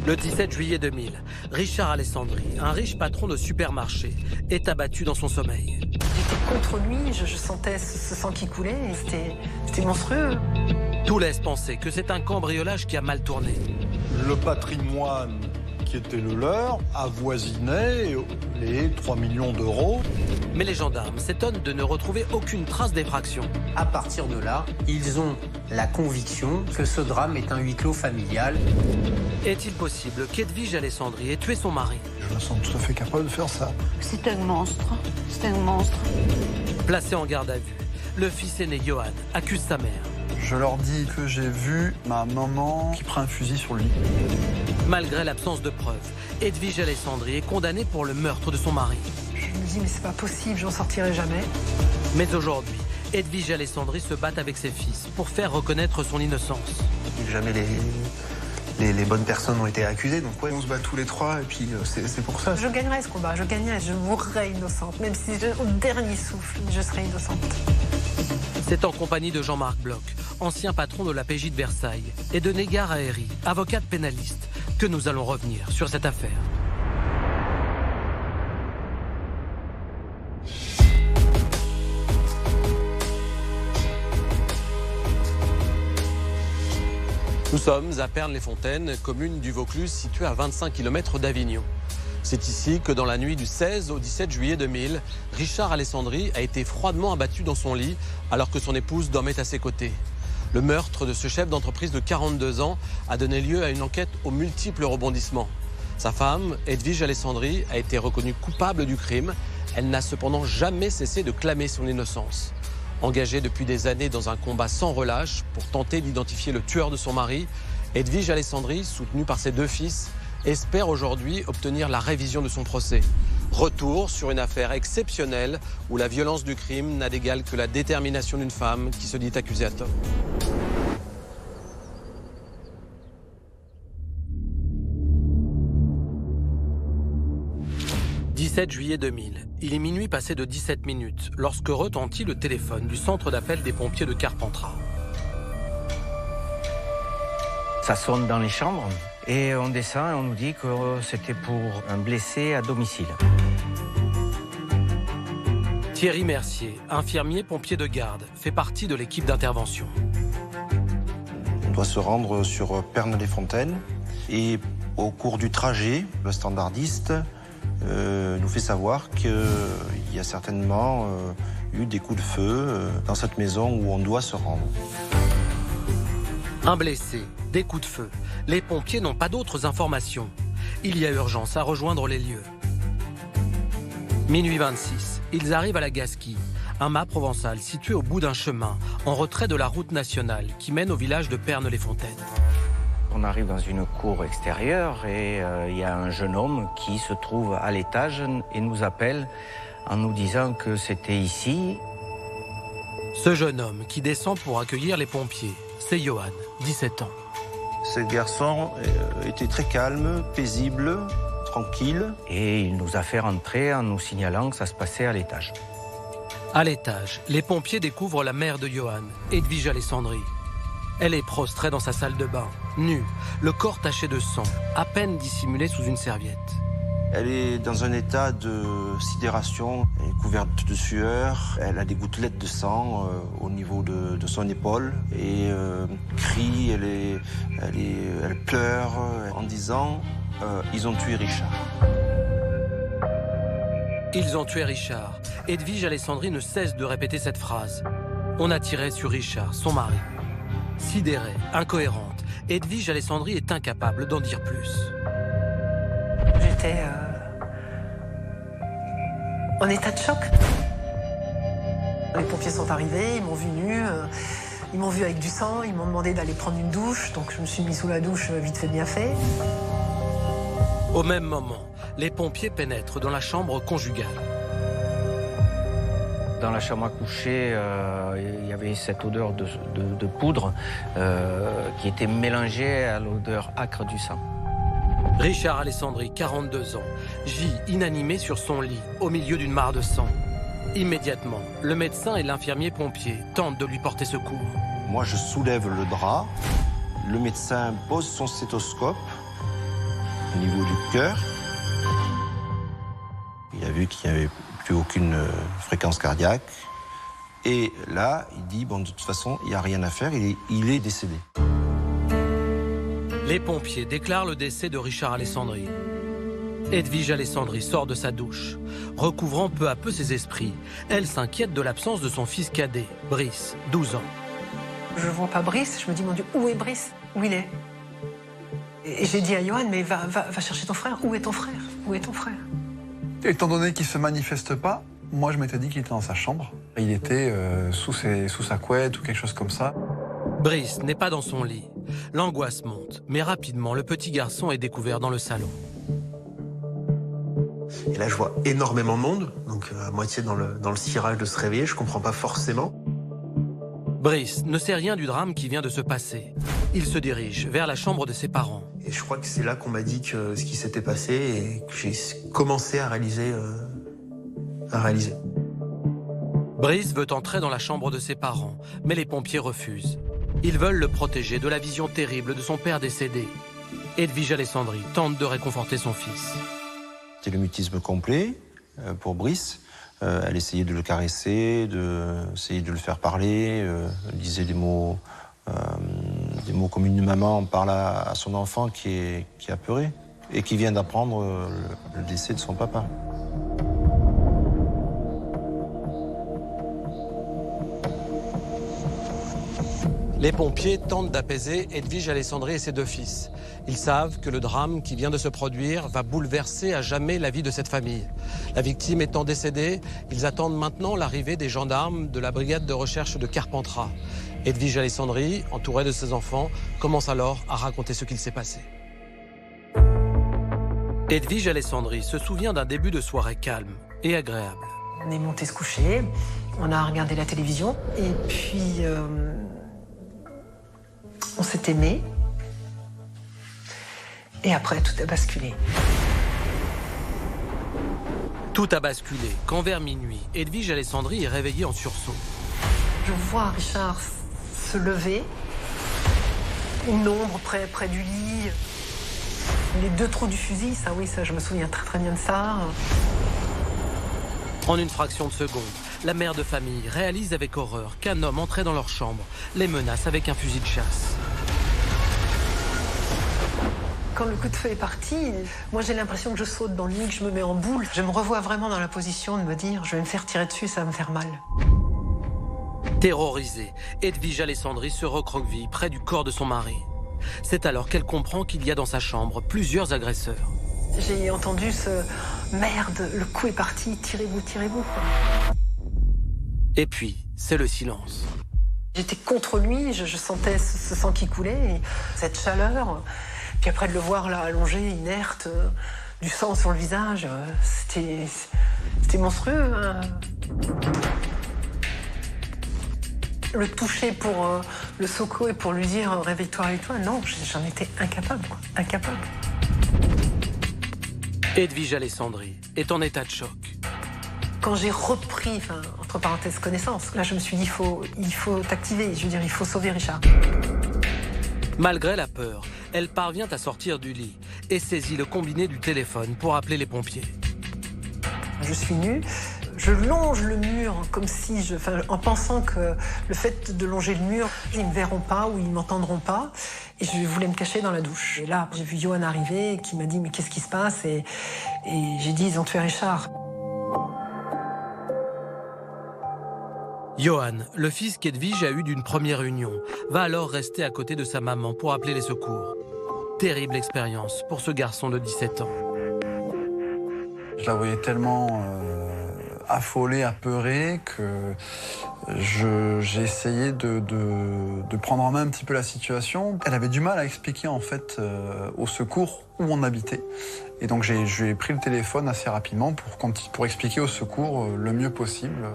Le 17 juillet 2000, Richard Alessandri, un riche patron de supermarché, est abattu dans son sommeil. J'étais contre lui, je sentais ce sang qui coulait, et c'était monstrueux. Tout laisse penser que c'est un cambriolage qui a mal tourné. Le patrimoine qui était le leur avoisinait les 3 millions d'euros. Mais les gendarmes s'étonnent de ne retrouver aucune trace d'effraction. À partir de là, ils ont la conviction que ce drame est un huis clos familial. Est-il possible qu'Edwige Alessandri ait tué son mari? Je me sens tout à fait capable de faire ça. C'est un monstre. C'est un monstre. Placé en garde à vue, le fils aîné Johan accuse sa mère. Je leur dis que j'ai vu ma maman qui prend un fusil sur lui. Malgré l'absence de preuves, Edwige Alessandri est condamnée pour le meurtre de son mari. Je me dis, mais c'est pas possible, j'en sortirai jamais. Mais aujourd'hui, Edwige Alessandri se bat avec ses fils pour faire reconnaître son innocence. Jamais les bonnes personnes ont été accusées, donc ouais, on se bat tous les trois, et puis c'est pour ça. Je gagnerai ce combat, je gagnerai, je mourrai innocente. Même si au dernier souffle, je serai innocente. C'est en compagnie de Jean-Marc Bloch, ancien patron de la PJ de Versailles, et de Négar Aheri, avocate pénaliste, que nous allons revenir sur cette affaire. Nous sommes à Pernes-les-Fontaines, commune du Vaucluse située à 25 km d'Avignon. C'est ici que dans la nuit du 16 au 17 juillet 2000, Richard Alessandri a été froidement abattu dans son lit alors que son épouse dormait à ses côtés. Le meurtre de ce chef d'entreprise de 42 ans a donné lieu à une enquête aux multiples rebondissements. Sa femme, Edwige Alessandri, a été reconnue coupable du crime. Elle n'a cependant jamais cessé de clamer son innocence. Engagée depuis des années dans un combat sans relâche pour tenter d'identifier le tueur de son mari, Edwige Alessandri, soutenue par ses deux fils, espère aujourd'hui obtenir la révision de son procès. Retour sur une affaire exceptionnelle où la violence du crime n'a d'égal que la détermination d'une femme qui se dit accusée à tort. « 17 juillet 2000. Il est minuit passé de 17 minutes lorsque retentit le téléphone du centre d'appel des pompiers de Carpentras. Ça sonne dans les chambres et on descend et on nous dit que c'était pour un blessé à domicile. Thierry Mercier, infirmier pompier de garde, fait partie de l'équipe d'intervention. On doit se rendre sur Pernes-les-Fontaines et au cours du trajet, le standardiste nous fait savoir qu'il y a certainement eu des coups de feu dans cette maison où on doit se rendre. Un blessé, des coups de feu. Les pompiers n'ont pas d'autres informations. Il y a urgence à rejoindre les lieux. Minuit 26, ils arrivent à la Gasquie, un mât provençal situé au bout d'un chemin, en retrait de la route nationale qui mène au village de Pernes-les-Fontaines. On arrive dans une cour extérieure et il y a un jeune homme qui se trouve à l'étage et nous appelle en nous disant que c'était ici. Ce jeune homme qui descend pour accueillir les pompiers, c'est Johan, 17 ans. Ce garçon était très calme, paisible, tranquille. Et il nous a fait rentrer en nous signalant que ça se passait à l'étage. À l'étage, les pompiers découvrent la mère de Johan, Edwige Alessandri. Elle est prostrée dans sa salle de bain, nue, le corps taché de sang, à peine dissimulé sous une serviette. Elle est dans un état de sidération, elle est couverte de sueur, elle a des gouttelettes de sang au niveau de son épaule et crie, elle pleure en disant « Ils ont tué Richard ». Ils ont tué Richard. Edwige Alessandri ne cesse de répéter cette phrase. On a tiré sur Richard, son mari. Sidérée, incohérente, Edwige Alessandri est incapable d'en dire plus. J'étais en état de choc. Les pompiers sont arrivés, ils m'ont vu nue, ils m'ont vu avec du sang, ils m'ont demandé d'aller prendre une douche, donc je me suis mis sous la douche, vite fait bien fait. Au même moment, les pompiers pénètrent dans la chambre conjugale. Dans la chambre à coucher, il y avait cette odeur de poudre qui était mélangée à l'odeur âcre du sang. Richard Alessandri, 42 ans, gît inanimé sur son lit, au milieu d'une mare de sang. Immédiatement, le médecin et l'infirmier pompier tentent de lui porter secours. Moi, je soulève le drap, le médecin pose son stéthoscope au niveau du cœur. Il a vu qu'il n'y avait plus aucune fréquence cardiaque. Et là, il dit, bon, de toute façon, il n'y a rien à faire, il est décédé. Les pompiers déclarent le décès de Richard Alessandri. Edwige Alessandri sort de sa douche. Recouvrant peu à peu ses esprits, elle s'inquiète de l'absence de son fils cadet, Brice, 12 ans. Je ne vois pas Brice, je me dis, mon Dieu, où est Brice? Où il est? Et j'ai dit à Johan, mais va chercher ton frère. Où est ton frère? Où est ton frère? Étant donné qu'il ne se manifeste pas, moi je m'étais dit qu'il était dans sa chambre. Il était sous sa couette ou quelque chose comme ça. Brice n'est pas dans son lit. L'angoisse monte, mais rapidement, le petit garçon est découvert dans le salon. Et là, je vois énormément de monde, donc à moitié dans le cirage de se réveiller, je comprends pas forcément. Brice ne sait rien du drame qui vient de se passer. Il se dirige vers la chambre de ses parents. Et je crois que c'est là qu'on m'a dit que ce qui s'était passé et que j'ai commencé à réaliser. Brice veut entrer dans la chambre de ses parents, mais les pompiers refusent. Ils veulent le protéger de la vision terrible de son père décédé. Edwige Alessandri tente de réconforter son fils. C'était le mutisme complet pour Brice. Elle essayait de le caresser, d'essayer de le faire parler. Elle disait des mots comme une maman parle à son enfant qui est apeuré et qui vient d'apprendre le décès de son papa. Les pompiers tentent d'apaiser Edwige Alessandri et ses deux fils. Ils savent que le drame qui vient de se produire va bouleverser à jamais la vie de cette famille. La victime étant décédée, ils attendent maintenant l'arrivée des gendarmes de la brigade de recherche de Carpentras. Edwige Alessandri, entourée de ses enfants, commence alors à raconter ce qu'il s'est passé. Edwige Alessandri se souvient d'un début de soirée calme et agréable. On est monté se coucher, on a regardé la télévision et puis on s'est aimé. Et après, tout a basculé. Tout a basculé quand vers minuit, Edwige Alessandri est réveillée en sursaut. Je vois Richard se lever, une ombre près du lit, les deux trous du fusil, ça oui, ça je me souviens très bien de ça. En une fraction de seconde, la mère de famille réalise avec horreur qu'un homme entrait dans leur chambre, les menace avec un fusil de chasse. Quand le coup de feu est parti, moi j'ai l'impression que je saute dans le lit, que je me mets en boule. Je me revois vraiment dans la position de me dire je vais me faire tirer dessus, ça va me faire mal. Terrorisée, Edwige Alessandri se recroqueville près du corps de son mari. C'est alors qu'elle comprend qu'il y a dans sa chambre plusieurs agresseurs. J'ai entendu ce merde, le coup est parti, tirez-vous, tirez-vous. Et puis, c'est le silence. J'étais contre lui, je sentais ce sang qui coulait, cette chaleur. Puis après de le voir là allongé, inerte, du sang sur le visage, c'était monstrueux. Hein. Le toucher pour le secouer pour lui dire réveille-toi, réveille-toi, non, j'en étais incapable, quoi, incapable. Edwige Alessandri est en état de choc. Quand j'ai repris, entre parenthèses, connaissance, là je me suis dit il faut t'activer, je veux dire il faut sauver Richard. Malgré la peur, elle parvient à sortir du lit et saisit le combiné du téléphone pour appeler les pompiers. Je suis nue, je longe le mur comme si, en pensant que le fait de longer le mur, ils ne me verront pas ou ils ne m'entendront pas. Et je voulais me cacher dans la douche. Et là, j'ai vu Johan arriver qui m'a dit mais qu'est-ce qui se passe et j'ai dit ils ont tué Richard. Johan, le fils qu'Edwige a eu d'une première union, va alors rester à côté de sa maman pour appeler les secours. Terrible expérience pour ce garçon de 17 ans. Je la voyais tellement affolée, apeurée que j'ai essayé de prendre en main un petit peu la situation. Elle avait du mal à expliquer en fait au secours où on habitait. Et donc je lui ai pris le téléphone assez rapidement pour expliquer au secours le mieux possible.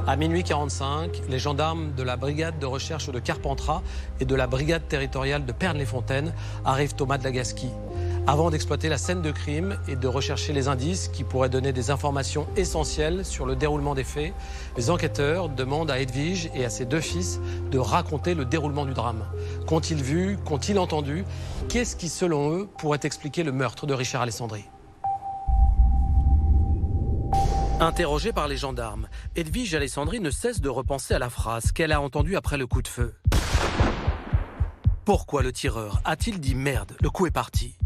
À minuit 45, les gendarmes de la brigade de recherche de Carpentras et de la brigade territoriale de Pernes-les-Fontaines arrivent au Mas de la Gasquie. Avant d'exploiter la scène de crime et de rechercher les indices qui pourraient donner des informations essentielles sur le déroulement des faits, les enquêteurs demandent à Edwige et à ses 2 fils de raconter le déroulement du drame. Qu'ont-ils vu? Qu'ont-ils entendu? Qu'est-ce qui, selon eux, pourrait expliquer le meurtre de Richard Alessandri? Interrogée par les gendarmes, Edwige Alessandri ne cesse de repenser à la phrase qu'elle a entendue après le coup de feu. Pourquoi le tireur a-t-il dit « merde, le coup est parti » ?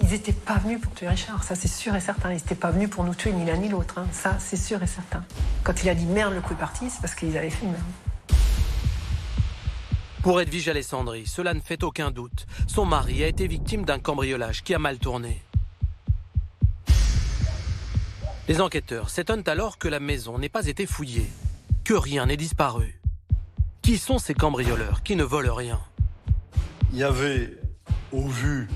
Ils n'étaient pas venus pour tuer Richard, ça c'est sûr et certain. Ils n'étaient pas venus pour nous tuer ni l'un ni l'autre, hein. Ça c'est sûr et certain. Quand il a dit merde, le coup est parti, c'est parce qu'ils avaient fait une merde. Pour Edwige Alessandri, cela ne fait aucun doute. Son mari a été victime d'un cambriolage qui a mal tourné. Les enquêteurs s'étonnent alors que la maison n'ait pas été fouillée, que rien n'ait disparu. Qui sont ces cambrioleurs qui ne volent rien? Il y avait, au vu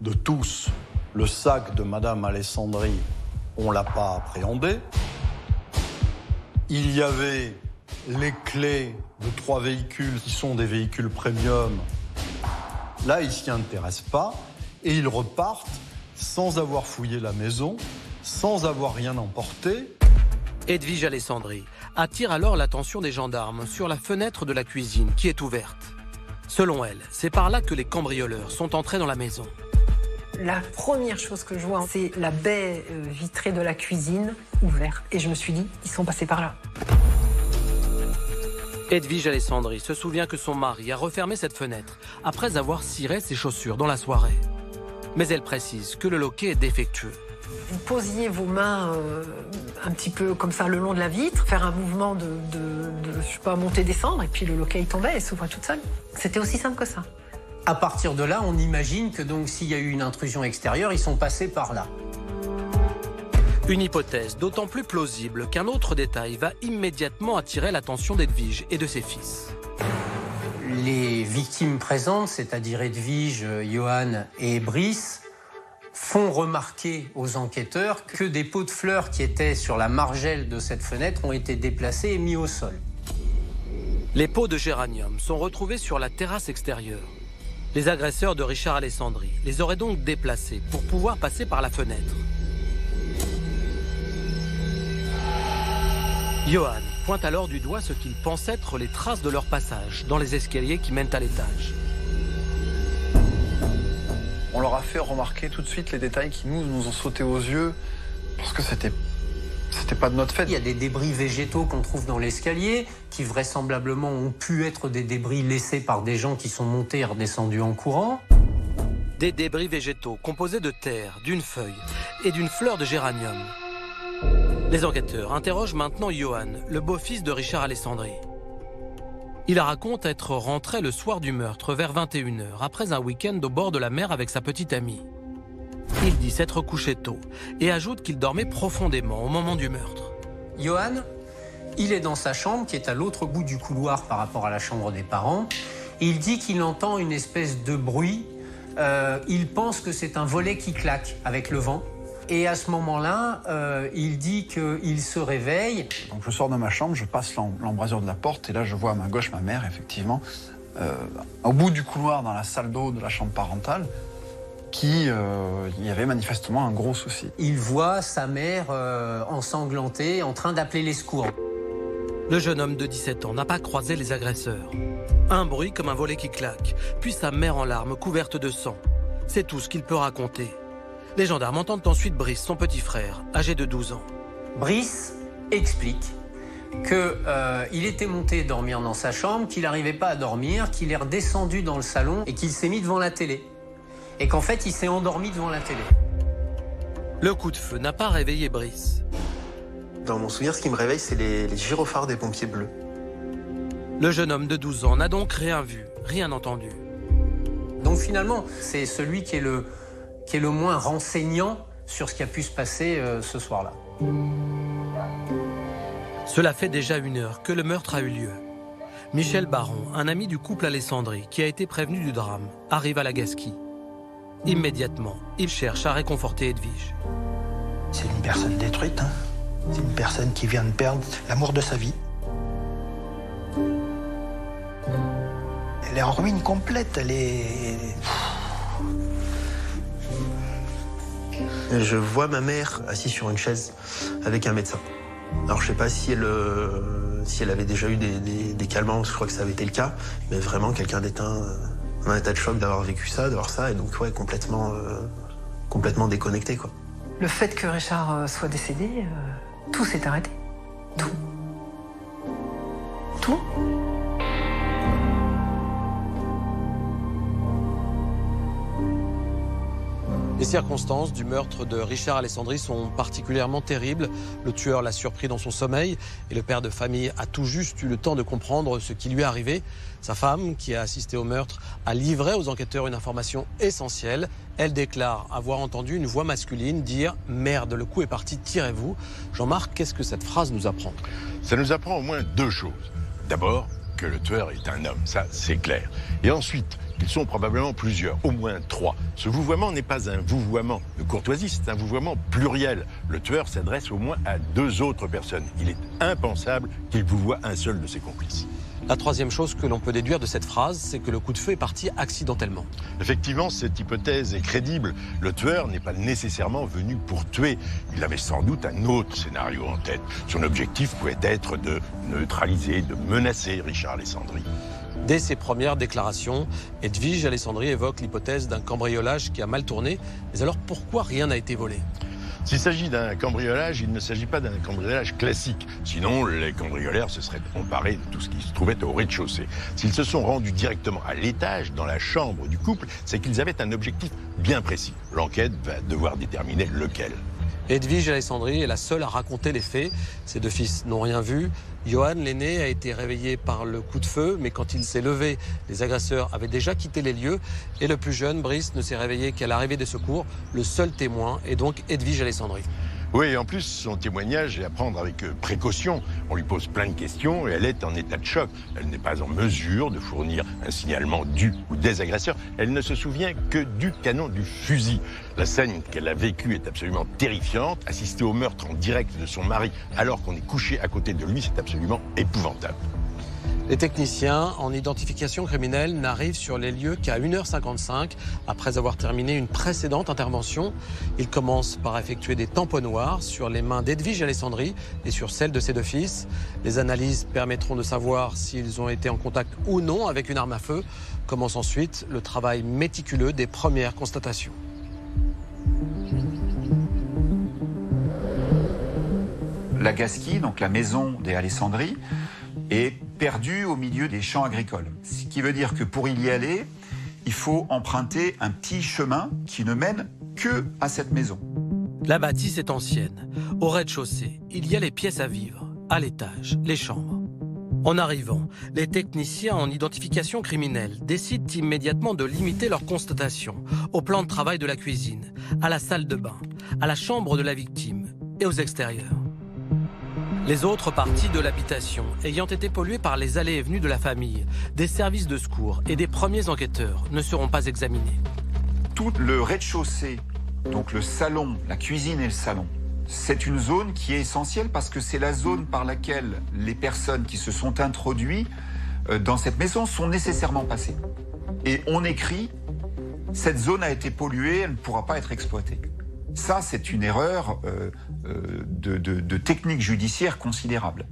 de tous, le sac de Madame Alessandri, on ne l'a pas appréhendé. Il y avait les clés de 3 véhicules qui sont des véhicules premium. Là, ils ne s'y intéressent pas et ils repartent sans avoir fouillé la maison, sans avoir rien emporté. Edwige Alessandri attire alors l'attention des gendarmes sur la fenêtre de la cuisine qui est ouverte. Selon elle, c'est par là que les cambrioleurs sont entrés dans la maison. La première chose que je vois, c'est la baie vitrée de la cuisine ouverte. Et je me suis dit, ils sont passés par là. Edwige Alessandri se souvient que son mari a refermé cette fenêtre après avoir ciré ses chaussures dans la soirée. Mais elle précise que le loquet est défectueux. Vous posiez vos mains un petit peu comme ça le long de la vitre, faire un mouvement de je sais pas, monter-descendre, et puis le loquet il tombait et s'ouvrait toute seule. C'était aussi simple que ça. À partir de là, on imagine que donc s'il y a eu une intrusion extérieure, ils sont passés par là. Une hypothèse d'autant plus plausible qu'un autre détail va immédiatement attirer l'attention d'Edwige et de ses fils. Les victimes présentes, c'est-à-dire Edwige, Johan et Brice, font remarquer aux enquêteurs que des pots de fleurs qui étaient sur la margelle de cette fenêtre ont été déplacés et mis au sol. Les pots de géranium sont retrouvés sur la terrasse extérieure. Les agresseurs de Richard Alessandri les auraient donc déplacés pour pouvoir passer par la fenêtre. Johan pointe alors du doigt ce qu'il pense être les traces de leur passage dans les escaliers qui mènent à l'étage. On leur a fait remarquer tout de suite les détails qui nous ont sauté aux yeux parce que c'était pas de notre fait. Il y a des débris végétaux qu'on trouve dans l'escalier qui vraisemblablement ont pu être des débris laissés par des gens qui sont montés et redescendus en courant. Des débris végétaux composés de terre, d'une feuille et d'une fleur de géranium. Les enquêteurs interrogent maintenant Johan, le beau-fils de Richard Alessandri. Il raconte être rentré le soir du meurtre vers 21h, après un week-end au bord de la mer avec sa petite amie. Il dit s'être couché tôt et ajoute qu'il dormait profondément au moment du meurtre. Johan, il est dans sa chambre qui est à l'autre bout du couloir par rapport à la chambre des parents. Il dit qu'il entend une espèce de bruit. Il pense que c'est un volet qui claque avec le vent. Et à ce moment-là, il dit qu'il se réveille. Donc je sors de ma chambre, je passe l'embrasure de la porte et là je vois à ma gauche ma mère, effectivement, au bout du couloir dans la salle d'eau de la chambre parentale, il y avait manifestement un gros souci. Il voit sa mère ensanglantée, en train d'appeler les secours. Le jeune homme de 17 ans n'a pas croisé les agresseurs. Un bruit comme un volet qui claque, puis sa mère en larmes couverte de sang. C'est tout ce qu'il peut raconter. Les gendarmes entendent ensuite Brice, son petit frère, âgé de 12 ans. Brice explique qu'il était monté dormir dans sa chambre, qu'il n'arrivait pas à dormir, qu'il est redescendu dans le salon et qu'il s'est mis devant la télé. Et qu'en fait, il s'est endormi devant la télé. Le coup de feu n'a pas réveillé Brice. Dans mon souvenir, ce qui me réveille, c'est les gyrophares des pompiers bleus. Le jeune homme de 12 ans n'a donc rien vu, rien entendu. Donc finalement, c'est celui qui est le moins renseignant sur ce qui a pu se passer ce soir-là. Cela fait déjà 1 heure que le meurtre a eu lieu. Michel Baron, un ami du couple Alessandri, qui a été prévenu du drame, arrive à la Gasquie. Immédiatement, il cherche à réconforter Edwige. C'est une personne détruite, hein. C'est une personne qui vient de perdre l'amour de sa vie. Elle est en ruine complète, elle est... Je vois ma mère assise sur une chaise avec un médecin. Alors je sais pas si elle avait déjà eu des calmants, parce que je crois que ça avait été le cas, mais vraiment quelqu'un d'éteint, un état de choc d'avoir vécu ça, d'avoir ça, et donc ouais, complètement déconnecté, quoi. Le fait que Richard soit décédé, tout s'est arrêté. Tout. Tout. Les circonstances du meurtre de Richard Alessandri sont particulièrement terribles. Le tueur l'a surpris dans son sommeil et le père de famille a tout juste eu le temps de comprendre ce qui lui est arrivé. Sa femme, qui a assisté au meurtre, a livré aux enquêteurs une information essentielle. Elle déclare avoir entendu une voix masculine dire « Merde, le coup est parti, tirez-vous ». Jean-Marc, qu'est-ce que cette phrase nous apprend ? Ça nous apprend au moins deux choses. D'abord, que le tueur est un homme, ça c'est clair. Et ensuite, ils sont probablement plusieurs, au moins 3. Ce vouvoiement n'est pas un vouvoiement de courtoisie, c'est un vouvoiement pluriel. Le tueur s'adresse au moins à 2 autres personnes. Il est impensable qu'il vouvoie un seul de ses complices. La troisième chose que l'on peut déduire de cette phrase, c'est que le coup de feu est parti accidentellement. Effectivement, cette hypothèse est crédible. Le tueur n'est pas nécessairement venu pour tuer. Il avait sans doute un autre scénario en tête. Son objectif pouvait être de neutraliser, de menacer Richard Alessandri. Dès ses premières déclarations, Edwige Alessandri évoque l'hypothèse d'un cambriolage qui a mal tourné. Mais alors pourquoi rien n'a été volé ? S'il s'agit d'un cambriolage, il ne s'agit pas d'un cambriolage classique. Sinon, les cambrioleurs se seraient emparés de tout ce qui se trouvait au rez-de-chaussée. S'ils se sont rendus directement à l'étage, dans la chambre du couple, c'est qu'ils avaient un objectif bien précis. L'enquête va devoir déterminer lequel. Edwige Alessandri est la seule à raconter les faits. Ses 2 fils n'ont rien vu. Johan, l'aîné, a été réveillé par le coup de feu, mais quand il s'est levé, les agresseurs avaient déjà quitté les lieux. Et le plus jeune, Brice, ne s'est réveillé qu'à l'arrivée des secours. Le seul témoin est donc Edwige Alessandri. Oui, et en plus, son témoignage est à prendre avec précaution. On lui pose plein de questions et elle est en état de choc. Elle n'est pas en mesure de fournir un signalement du ou des agresseurs. Elle ne se souvient que du canon du fusil. La scène qu'elle a vécue est absolument terrifiante. Assister au meurtre en direct de son mari alors qu'on est couché à côté de lui, c'est absolument épouvantable. Les techniciens en identification criminelle n'arrivent sur les lieux qu'à 1h55 après avoir terminé une précédente intervention. Ils commencent par effectuer des tamponnoirs sur les mains d'Edwige Alessandri et sur celles de ses 2 fils. Les analyses permettront de savoir s'ils ont été en contact ou non avec une arme à feu. Commence ensuite le travail méticuleux des premières constatations. La Gasquie, donc la maison des Alessandri, est perdue au milieu des champs agricoles. Ce qui veut dire que pour y aller, il faut emprunter un petit chemin qui ne mène que à cette maison. La bâtisse est ancienne. Au rez-de-chaussée, il y a les pièces à vivre. À l'étage, les chambres. En arrivant, les techniciens en identification criminelle décident immédiatement de limiter leur constatation au plan de travail de la cuisine, à la salle de bain, à la chambre de la victime et aux extérieurs. Les autres parties de l'habitation ayant été polluées par les allées et venues de la famille, des services de secours et des premiers enquêteurs ne seront pas examinés. Tout le rez-de-chaussée, donc le salon, la cuisine et le salon, c'est une zone qui est essentielle parce que c'est la zone par laquelle les personnes qui se sont introduites dans cette maison sont nécessairement passées. Et on écrit, cette zone a été polluée, elle ne pourra pas être exploitée. Ça, c'est une erreur de technique judiciaire considérable.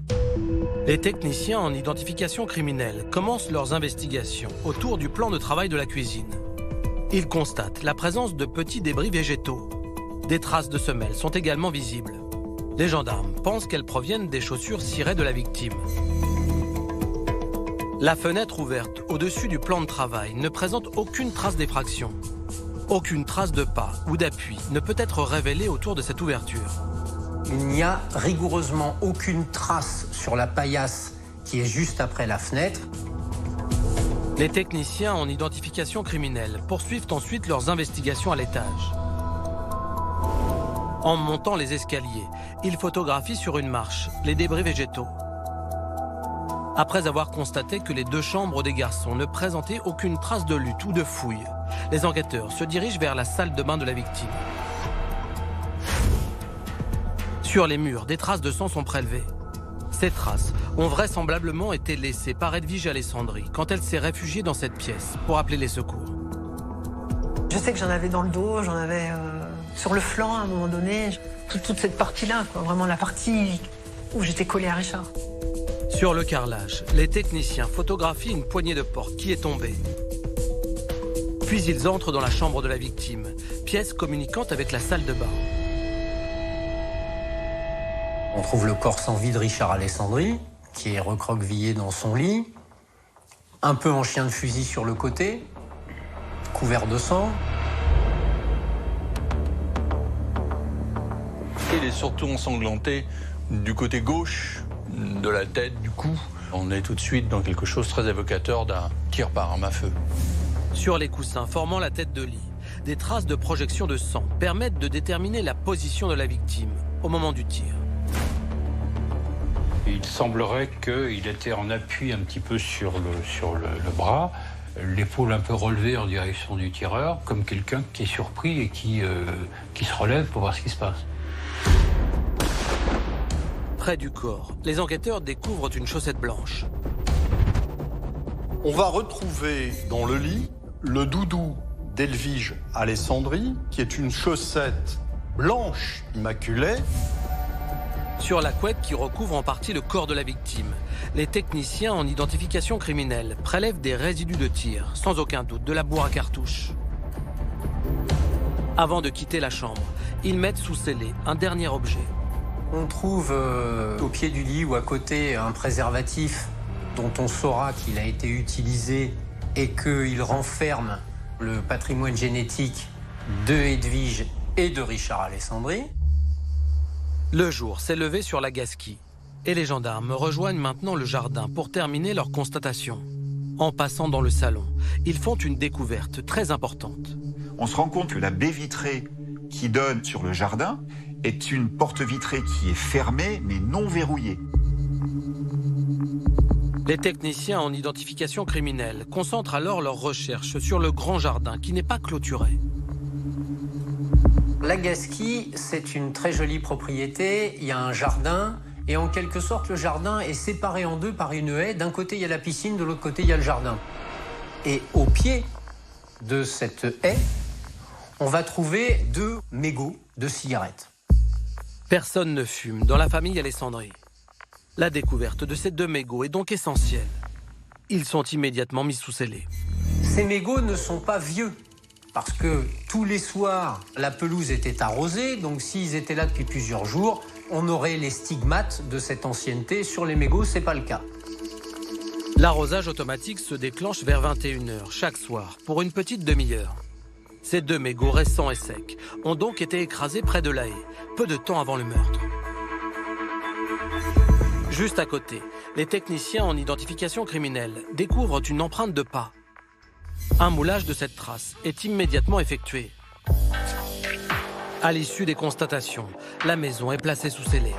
Les techniciens en identification criminelle commencent leurs investigations autour du plan de travail de la cuisine. Ils constatent la présence de petits débris végétaux. Des traces de semelles sont également visibles. Les gendarmes pensent qu'elles proviennent des chaussures cirées de la victime. La fenêtre ouverte au-dessus du plan de travail ne présente aucune trace d'effraction. Aucune trace de pas ou d'appui ne peut être révélée autour de cette ouverture. Il n'y a rigoureusement aucune trace sur la paillasse qui est juste après la fenêtre. Les techniciens en identification criminelle poursuivent ensuite leurs investigations à l'étage. En montant les escaliers, ils photographient sur une marche les débris végétaux. Après avoir constaté que les 2 chambres des garçons ne présentaient aucune trace de lutte ou de fouille, les enquêteurs se dirigent vers la salle de bain de la victime. Sur les murs, des traces de sang sont prélevées. Ces traces ont vraisemblablement été laissées par Edwige Alessandri quand elle s'est réfugiée dans cette pièce pour appeler les secours. Je sais que j'en avais dans le dos, j'en avais Sur le flanc, à un moment donné, toute cette partie-là, quoi, vraiment la partie où j'étais collée à Richard. Sur le carrelage, les techniciens photographient une poignée de porte qui est tombée. Puis ils entrent dans la chambre de la victime, pièce communiquante avec la salle de bain. On trouve le corps sans vie de Richard Alessandri, qui est recroquevillé dans son lit, un peu en chien de fusil sur le côté, couvert de sang. Il est surtout ensanglanté du côté gauche de la tête, du cou. On est tout de suite dans quelque chose de très évocateur d'un tir par arme à feu. Sur les coussins formant la tête de lit, des traces de projection de sang permettent de déterminer la position de la victime au moment du tir. Il semblerait qu'il était en appui un petit peu sur le bras, l'épaule un peu relevée en direction du tireur, comme quelqu'un qui est surpris et qui se relève pour voir ce qui se passe. Près du corps, les enquêteurs découvrent une chaussette blanche. On va retrouver dans le lit le doudou d'Edwige Alessandri, qui est une chaussette blanche immaculée. Sur la couette qui recouvre en partie le corps de la victime, les techniciens en identification criminelle prélèvent des résidus de tir, sans aucun doute, de la bourre à cartouches. Avant de quitter la chambre, ils mettent sous scellé un dernier objet. On trouve au pied du lit ou à côté un préservatif dont on saura qu'il a été utilisé et qu'il renferme le patrimoine génétique de Edwige et de Richard Alessandri. Le jour s'est levé sur la Gasquie et les gendarmes rejoignent maintenant le jardin pour terminer leur constatation. En passant dans le salon, ils font une découverte très importante. On se rend compte que la baie vitrée qui donne sur le jardin est une porte vitrée qui est fermée mais non verrouillée. Les techniciens en identification criminelle concentrent alors leurs recherches sur le grand jardin qui n'est pas clôturé. La Gasquie, c'est une très jolie propriété, il y a un jardin et en quelque sorte le jardin est séparé en deux par une haie. D'un côté il y a la piscine, de l'autre côté il y a le jardin. Et au pied de cette haie, on va trouver 2 mégots de cigarettes. Personne ne fume dans la famille Alessandri. La découverte de ces 2 mégots est donc essentielle. Ils sont immédiatement mis sous scellé. Ces mégots ne sont pas vieux, parce que tous les soirs, la pelouse était arrosée, donc s'ils étaient là depuis plusieurs jours, on aurait les stigmates de cette ancienneté. Sur les mégots, c'est pas le cas. L'arrosage automatique se déclenche vers 21h chaque soir, pour une petite demi-heure. Ces 2 mégots récents et secs ont donc été écrasés près de la haie, peu de temps avant le meurtre. Juste à côté, les techniciens en identification criminelle découvrent une empreinte de pas. Un moulage de cette trace est immédiatement effectué. À l'issue des constatations, la maison est placée sous scellé.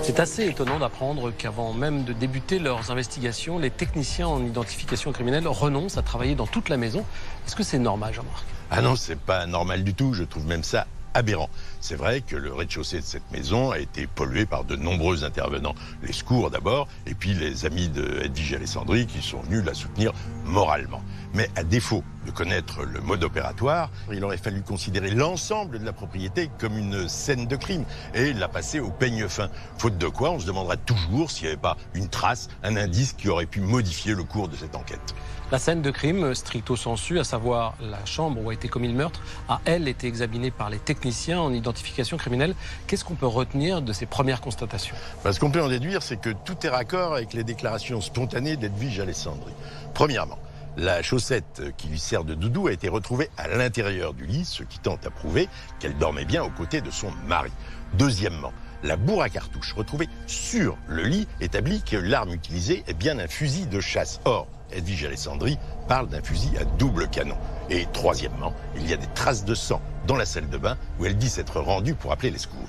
C'est assez étonnant d'apprendre qu'avant même de débuter leurs investigations, les techniciens en identification criminelle renoncent à travailler dans toute la maison. Est-ce que c'est normal, Jean-Marc? Ah non, c'est pas normal du tout. Je trouve même ça aberrant. C'est vrai que le rez-de-chaussée de cette maison a été pollué par de nombreux intervenants. Les secours d'abord, et puis les amis de Edwige Alessandri qui sont venus la soutenir moralement. Mais à défaut de connaître le mode opératoire, il aurait fallu considérer l'ensemble de la propriété comme une scène de crime et la passer au peigne fin. Faute de quoi, on se demandera toujours s'il n'y avait pas une trace, un indice qui aurait pu modifier le cours de cette enquête. La scène de crime, stricto sensu, à savoir la chambre où a été commis le meurtre, a, elle, été examinée par les techniciens en identification criminelle. Qu'est-ce qu'on peut retenir de ces premières constatations? Ce qu'on peut en déduire, c'est que tout est raccord avec les déclarations spontanées d'Edwige Alessandri. Premièrement, la chaussette qui lui sert de doudou a été retrouvée à l'intérieur du lit, ce qui tente à prouver qu'elle dormait bien aux côtés de son mari. Deuxièmement, la bourre à cartouches retrouvée sur le lit établit que l'arme utilisée est bien un fusil de chasse. Or, Edwige Alessandri parle d'un fusil à double canon. Et troisièmement, il y a des traces de sang dans la salle de bain où elle dit s'être rendue pour appeler les secours.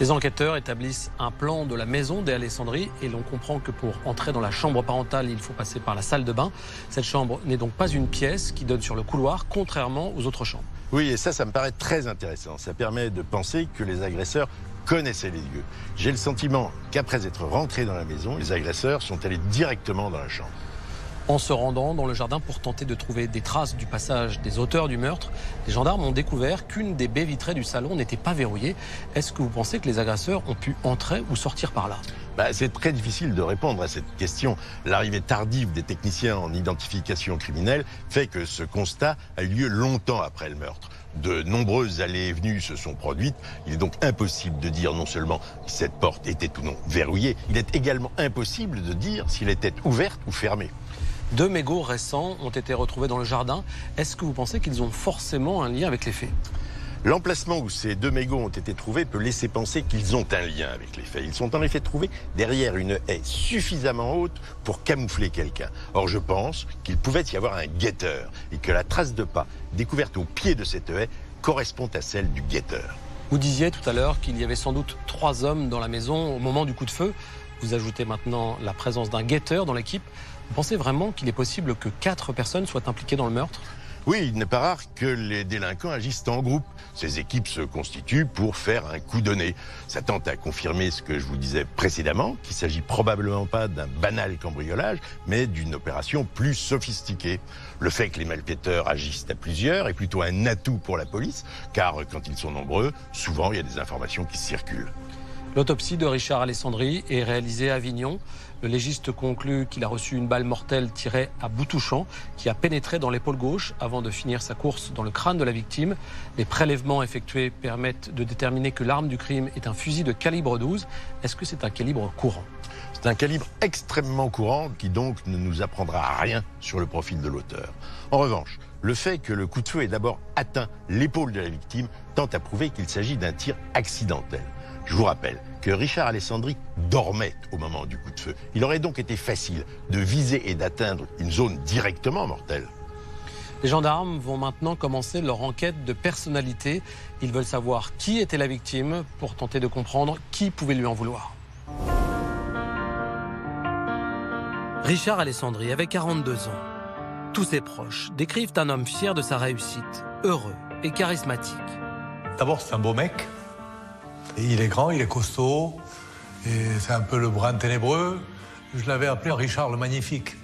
Les enquêteurs établissent un plan de la maison des Alessandri et l'on comprend que pour entrer dans la chambre parentale, il faut passer par la salle de bain. Cette chambre n'est donc pas une pièce qui donne sur le couloir, contrairement aux autres chambres. Oui, et ça me paraît très intéressant. Ça permet de penser que les agresseurs connaissaient les lieux. J'ai le sentiment qu'après être rentrés dans la maison, les agresseurs sont allés directement dans la chambre. En se rendant dans le jardin pour tenter de trouver des traces du passage des auteurs du meurtre, les gendarmes ont découvert qu'une des baies vitrées du salon n'était pas verrouillée. Est-ce que vous pensez que les agresseurs ont pu entrer ou sortir par là ? C'est très difficile de répondre à cette question. L'arrivée tardive des techniciens en identification criminelle fait que ce constat a eu lieu longtemps après le meurtre. De nombreuses allées et venues se sont produites. Il est donc impossible de dire non seulement si cette porte était ou non verrouillée, il est également impossible de dire s'il était ouverte ou fermée. 2 mégots récents ont été retrouvés dans le jardin. Est-ce que vous pensez qu'ils ont forcément un lien avec les faits ? L'emplacement où ces 2 mégots ont été trouvés peut laisser penser qu'ils ont un lien avec les faits. Ils sont en effet trouvés derrière une haie suffisamment haute pour camoufler quelqu'un. Or, je pense qu'il pouvait y avoir un guetteur et que la trace de pas découverte au pied de cette haie correspond à celle du guetteur. Vous disiez tout à l'heure qu'il y avait sans doute 3 hommes dans la maison au moment du coup de feu. Vous ajoutez maintenant la présence d'un guetteur dans l'équipe. Vous pensez vraiment qu'il est possible que 4 personnes soient impliquées dans le meurtre ? Oui, il n'est pas rare que les délinquants agissent en groupe. Ces équipes se constituent pour faire un coup de nez. Ça tente à confirmer ce que je vous disais précédemment, qu'il ne s'agit probablement pas d'un banal cambriolage, mais d'une opération plus sophistiquée. Le fait que les malfaiteurs agissent à plusieurs est plutôt un atout pour la police, car quand ils sont nombreux, souvent il y a des informations qui circulent. L'autopsie de Richard Alessandri est réalisée à Avignon. Le légiste conclut qu'il a reçu une balle mortelle tirée à bout touchant qui a pénétré dans l'épaule gauche avant de finir sa course dans le crâne de la victime. Les prélèvements effectués permettent de déterminer que l'arme du crime est un fusil de calibre 12. Est-ce que c'est un calibre courant ? C'est un calibre extrêmement courant qui donc ne nous apprendra rien sur le profil de l'auteur. En revanche, le fait que le coup de feu ait d'abord atteint l'épaule de la victime tend à prouver qu'il s'agit d'un tir accidentel. Je vous rappelle que Richard Alessandri dormait au moment du coup de feu. Il aurait donc été facile de viser et d'atteindre une zone directement mortelle. Les gendarmes vont maintenant commencer leur enquête de personnalité. Ils veulent savoir qui était la victime pour tenter de comprendre qui pouvait lui en vouloir. Richard Alessandri avait 42 ans. Tous ses proches décrivent un homme fier de sa réussite, heureux et charismatique. D'abord, c'est un beau mec. Et il est grand, il est costaud, et c'est un peu le brun ténébreux. Je l'avais appelé Richard le Magnifique.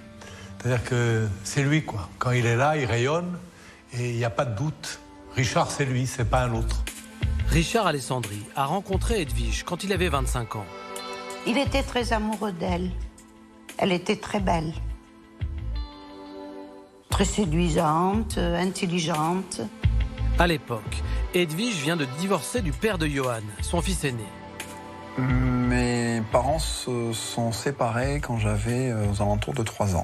C'est-à-dire que c'est lui, quoi. Quand il est là, il rayonne, et il n'y a pas de doute. Richard, c'est lui, c'est pas un autre. Richard Alessandri a rencontré Edwige quand il avait 25 ans. Il était très amoureux d'elle. Elle était très belle. Très séduisante, intelligente. À l'époque, Edwige vient de divorcer du père de Johan, son fils aîné. Mes parents se sont séparés quand j'avais aux alentours de 3 ans.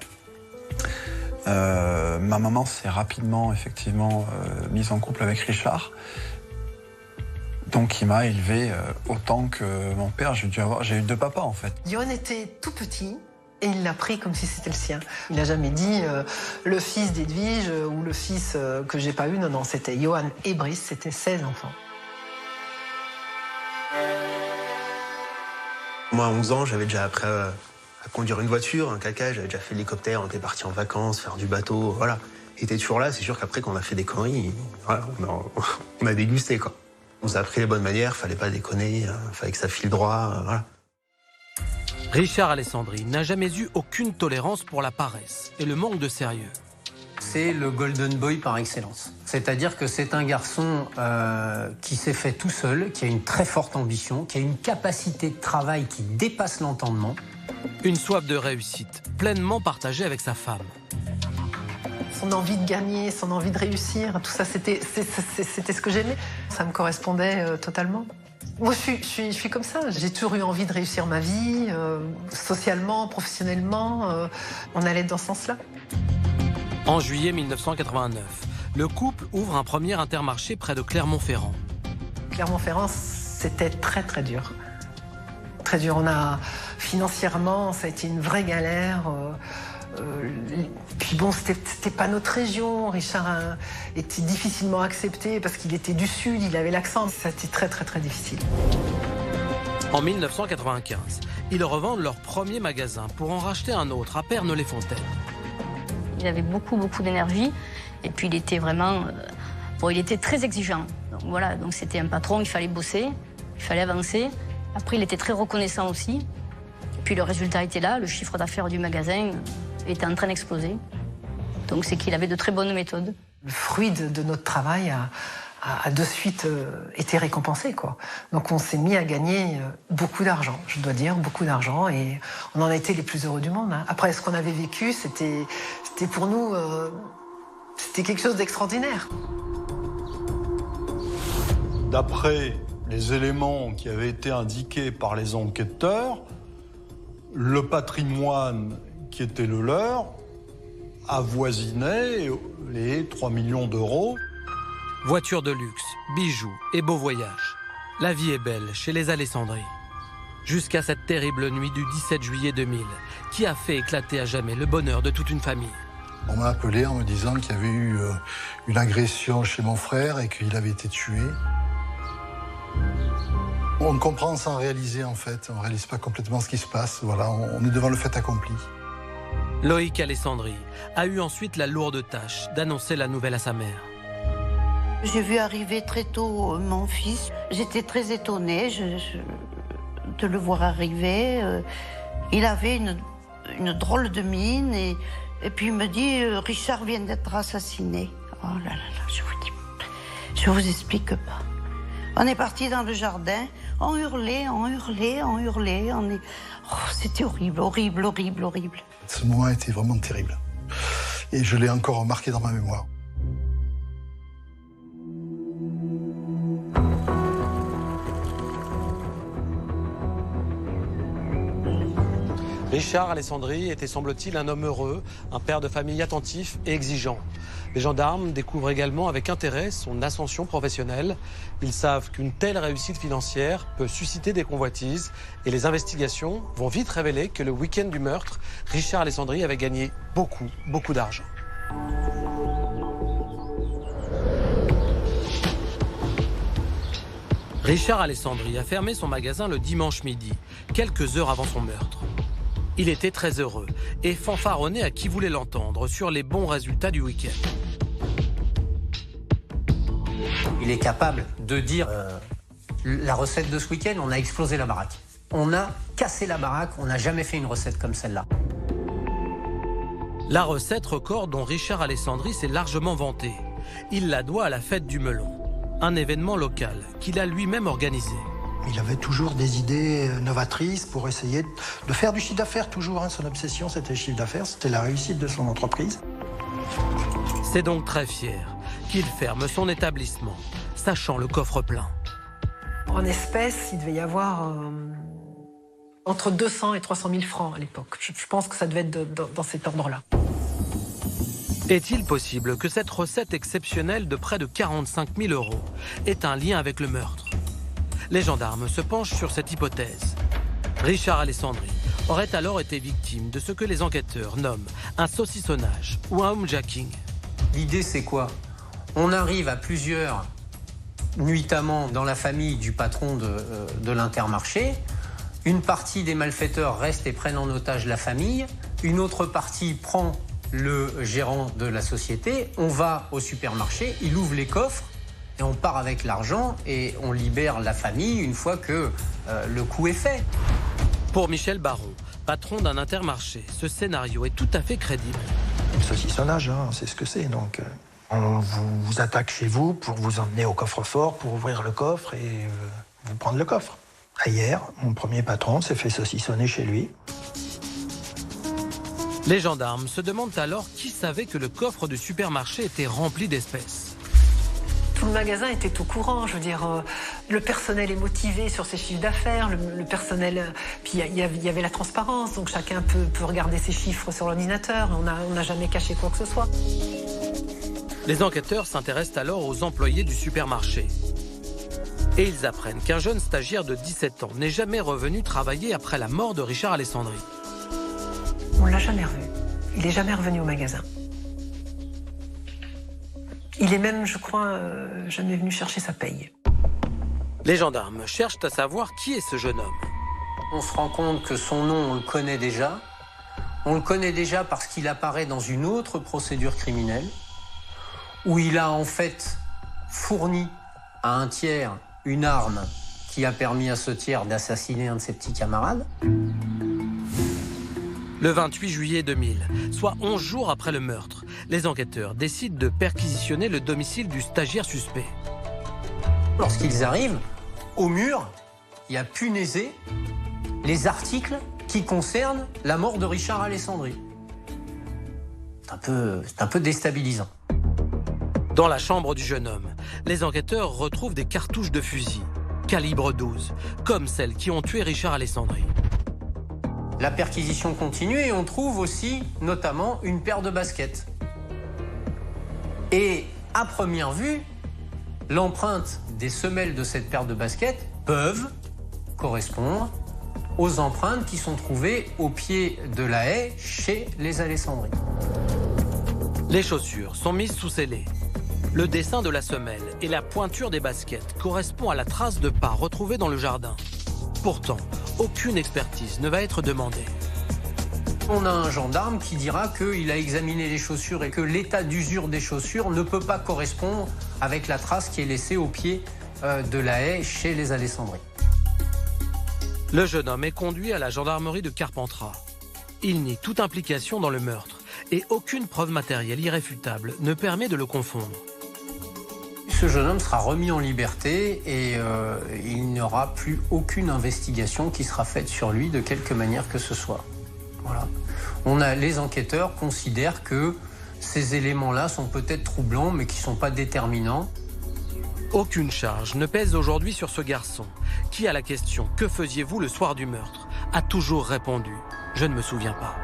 Ma maman s'est rapidement, effectivement, mise en couple avec Richard. Donc il m'a élevé autant que mon père. J'ai eu 2 papas, en fait. Johan était tout petit. Et il l'a pris comme si c'était le sien. Il n'a jamais dit le fils d'Edwige ou le fils que j'ai pas eu. Non, non, c'était Johan et Brice, c'était 16 enfants. Moi, à 11 ans, j'avais déjà appris à conduire une voiture, un caca, j'avais déjà fait l'hélicoptère, on était partis en vacances, faire du bateau, voilà. Il était toujours là, c'est sûr qu'après, quand on a fait des conneries, voilà, on a dégusté, quoi. On nous a appris les bonnes manières, fallait pas déconner, fallait que ça file droit, voilà. Richard Alessandri n'a jamais eu aucune tolérance pour la paresse et le manque de sérieux. C'est le golden boy par excellence. C'est-à-dire que c'est un garçon qui s'est fait tout seul, qui a une très forte ambition, qui a une capacité de travail qui dépasse l'entendement. Une soif de réussite, pleinement partagée avec sa femme. Son envie de gagner, son envie de réussir, tout ça, c'était ce que j'aimais. Ça me correspondait totalement. Moi, je suis comme ça. J'ai toujours eu envie de réussir ma vie, socialement, professionnellement. On allait dans ce sens-là. En juillet 1989, le couple ouvre un premier Intermarché près de Clermont-Ferrand. Clermont-Ferrand, c'était très, très dur. Très dur. Financièrement, ça a été une vraie galère. Puis bon, c'était pas notre région. Richard était difficilement accepté parce qu'il était du Sud, il avait l'accent. Ça a été très, très, très difficile. En 1995, ils revendent leur premier magasin pour en racheter un autre à Pernod-les-Fontaines. Il avait beaucoup d'énergie et puis il était vraiment... il était très exigeant. Donc voilà, donc c'était un patron, il fallait bosser, il Il fallait avancer. Après, il était très reconnaissant aussi. Puis le résultat était là, le chiffre d'affaires du magasin était en train d'exploser. Donc c'est qu'il avait de très bonnes méthodes. Le fruit de notre travail a de suite été récompensé, quoi. Donc on s'est mis à gagner beaucoup d'argent, je dois dire, beaucoup d'argent, et on en a été les plus heureux du monde. Après, ce qu'on avait vécu, c'était pour nous, c'était quelque chose d'extraordinaire. D'après les éléments qui avaient été indiqués par les enquêteurs, le patrimoine qui était le leur avoisinait les 3 millions d'euros. Voitures de luxe, bijoux et beaux voyages. La vie est belle chez les Alessandri. Jusqu'à cette terrible nuit du 17 juillet 2000, qui a fait éclater à jamais le bonheur de toute une famille. On m'a appelé en me disant qu'il y avait eu une agression chez mon frère et qu'il avait été tué. On comprend sans réaliser, en fait. On ne réalise pas complètement ce qui se passe. Voilà, on est devant le fait accompli. Loïc Alessandri a eu ensuite la lourde tâche d'annoncer la nouvelle à sa mère. J'ai vu arriver très tôt mon fils. J'étais très étonnée de le voir arriver. Il avait une drôle de mine et puis il me dit « Richard vient d'être assassiné ». Oh là là là, je vous explique pas. On est parti dans le jardin, on hurlait. Oh, c'était horrible, horrible, horrible, horrible. Ce moment a été vraiment terrible. Et je l'ai encore remarqué dans ma mémoire. Richard Alessandri était, semble-t-il, un homme heureux, un père de famille attentif et exigeant. Les gendarmes découvrent également avec intérêt son ascension professionnelle. Ils savent qu'une telle réussite financière peut susciter des convoitises et les investigations vont vite révéler que le week-end du meurtre, Richard Alessandri avait gagné beaucoup d'argent. Richard Alessandri a fermé son magasin le dimanche midi, quelques heures avant son meurtre. Il était très heureux et fanfaronnait à qui voulait l'entendre sur les bons résultats du week-end. Il est capable de dire la recette de ce week-end, on a explosé la baraque. On a cassé la baraque, on n'a jamais fait une recette comme celle-là. La recette record dont Richard Alessandri s'est largement vanté. Il la doit à la fête du melon, un événement local qu'il a lui-même organisé. Il avait toujours des idées novatrices pour essayer de faire du chiffre d'affaires, toujours. Son obsession, c'était le chiffre d'affaires, c'était la réussite de son entreprise. C'est donc très fier qu'il ferme son établissement, sachant le coffre plein. En espèces, il devait y avoir entre 200 et 300 000 francs à l'époque. Je pense que ça devait être dans cet ordre-là. Est-il possible que cette recette exceptionnelle de près de 45 000 € ait un lien avec le meurtre ? Les gendarmes se penchent sur cette hypothèse. Richard Alessandri aurait alors été victime de ce que les enquêteurs nomment un saucissonnage ou un homejacking. L'idée, c'est quoi? On arrive à plusieurs, nuitamment dans la famille du patron de l'Intermarché. Une partie des malfaiteurs reste et prennent en otage la famille. Une autre partie prend le gérant de la société. On va au supermarché, il ouvre les coffres. Et on part avec l'argent et on libère la famille une fois que le coup est fait. Pour Michel Baron, patron d'un Intermarché, ce scénario est tout à fait crédible. Le saucissonnage, c'est ce que c'est. Donc, on vous attaque chez vous pour vous emmener au coffre-fort, pour ouvrir le coffre et vous prendre le coffre. Hier, mon premier patron s'est fait saucissonner chez lui. Les gendarmes se demandent alors qui savait que le coffre du supermarché était rempli d'espèces. Tout le magasin était au courant, je veux dire, le personnel est motivé sur ses chiffres d'affaires, le personnel, puis il y avait la transparence, donc chacun peut regarder ses chiffres sur l'ordinateur, on n'a jamais caché quoi que ce soit. Les enquêteurs s'intéressent alors aux employés du supermarché. Et ils apprennent qu'un jeune stagiaire de 17 ans n'est jamais revenu travailler après la mort de Richard Alessandri. On ne l'a jamais revu, il n'est jamais revenu au magasin. Il est même, je crois, jamais venu chercher sa paye. Les gendarmes cherchent à savoir qui est ce jeune homme. On se rend compte que son nom, on le connaît déjà. On le connaît déjà parce qu'il apparaît dans une autre procédure criminelle où il a en fait fourni à un tiers une arme qui a permis à ce tiers d'assassiner un de ses petits camarades. Le 28 juillet 2000, soit 11 jours après le meurtre, les enquêteurs décident de perquisitionner le domicile du stagiaire suspect. Lorsqu'ils arrivent, au mur, il y a punaisé les articles qui concernent la mort de Richard Alessandri. C'est un peu déstabilisant. Dans la chambre du jeune homme, les enquêteurs retrouvent des cartouches de fusil, calibre 12, comme celles qui ont tué Richard Alessandri. La perquisition continue et on trouve aussi, notamment, une paire de baskets. Et à première vue, l'empreinte des semelles de cette paire de baskets peuvent correspondre aux empreintes qui sont trouvées au pied de la haie chez les Alessandri. Les chaussures sont mises sous scellé. Le dessin de la semelle et la pointure des baskets correspond à la trace de pas retrouvée dans le jardin. Pourtant, aucune expertise ne va être demandée. On a un gendarme qui dira qu'il a examiné les chaussures et que l'état d'usure des chaussures ne peut pas correspondre avec la trace qui est laissée au pied de la haie chez les Alessandri. Le jeune homme est conduit à la gendarmerie de Carpentras. Il nie toute implication dans le meurtre et aucune preuve matérielle irréfutable ne permet de le confondre. Ce jeune homme sera remis en liberté et il n'y aura plus aucune investigation qui sera faite sur lui de quelque manière que ce soit. Voilà. Les enquêteurs considèrent que ces éléments-là sont peut-être troublants mais qui ne sont pas déterminants. Aucune charge ne pèse aujourd'hui sur ce garçon qui, à la question « Que faisiez-vous le soir du meurtre ?», a toujours répondu « Je ne me souviens pas ».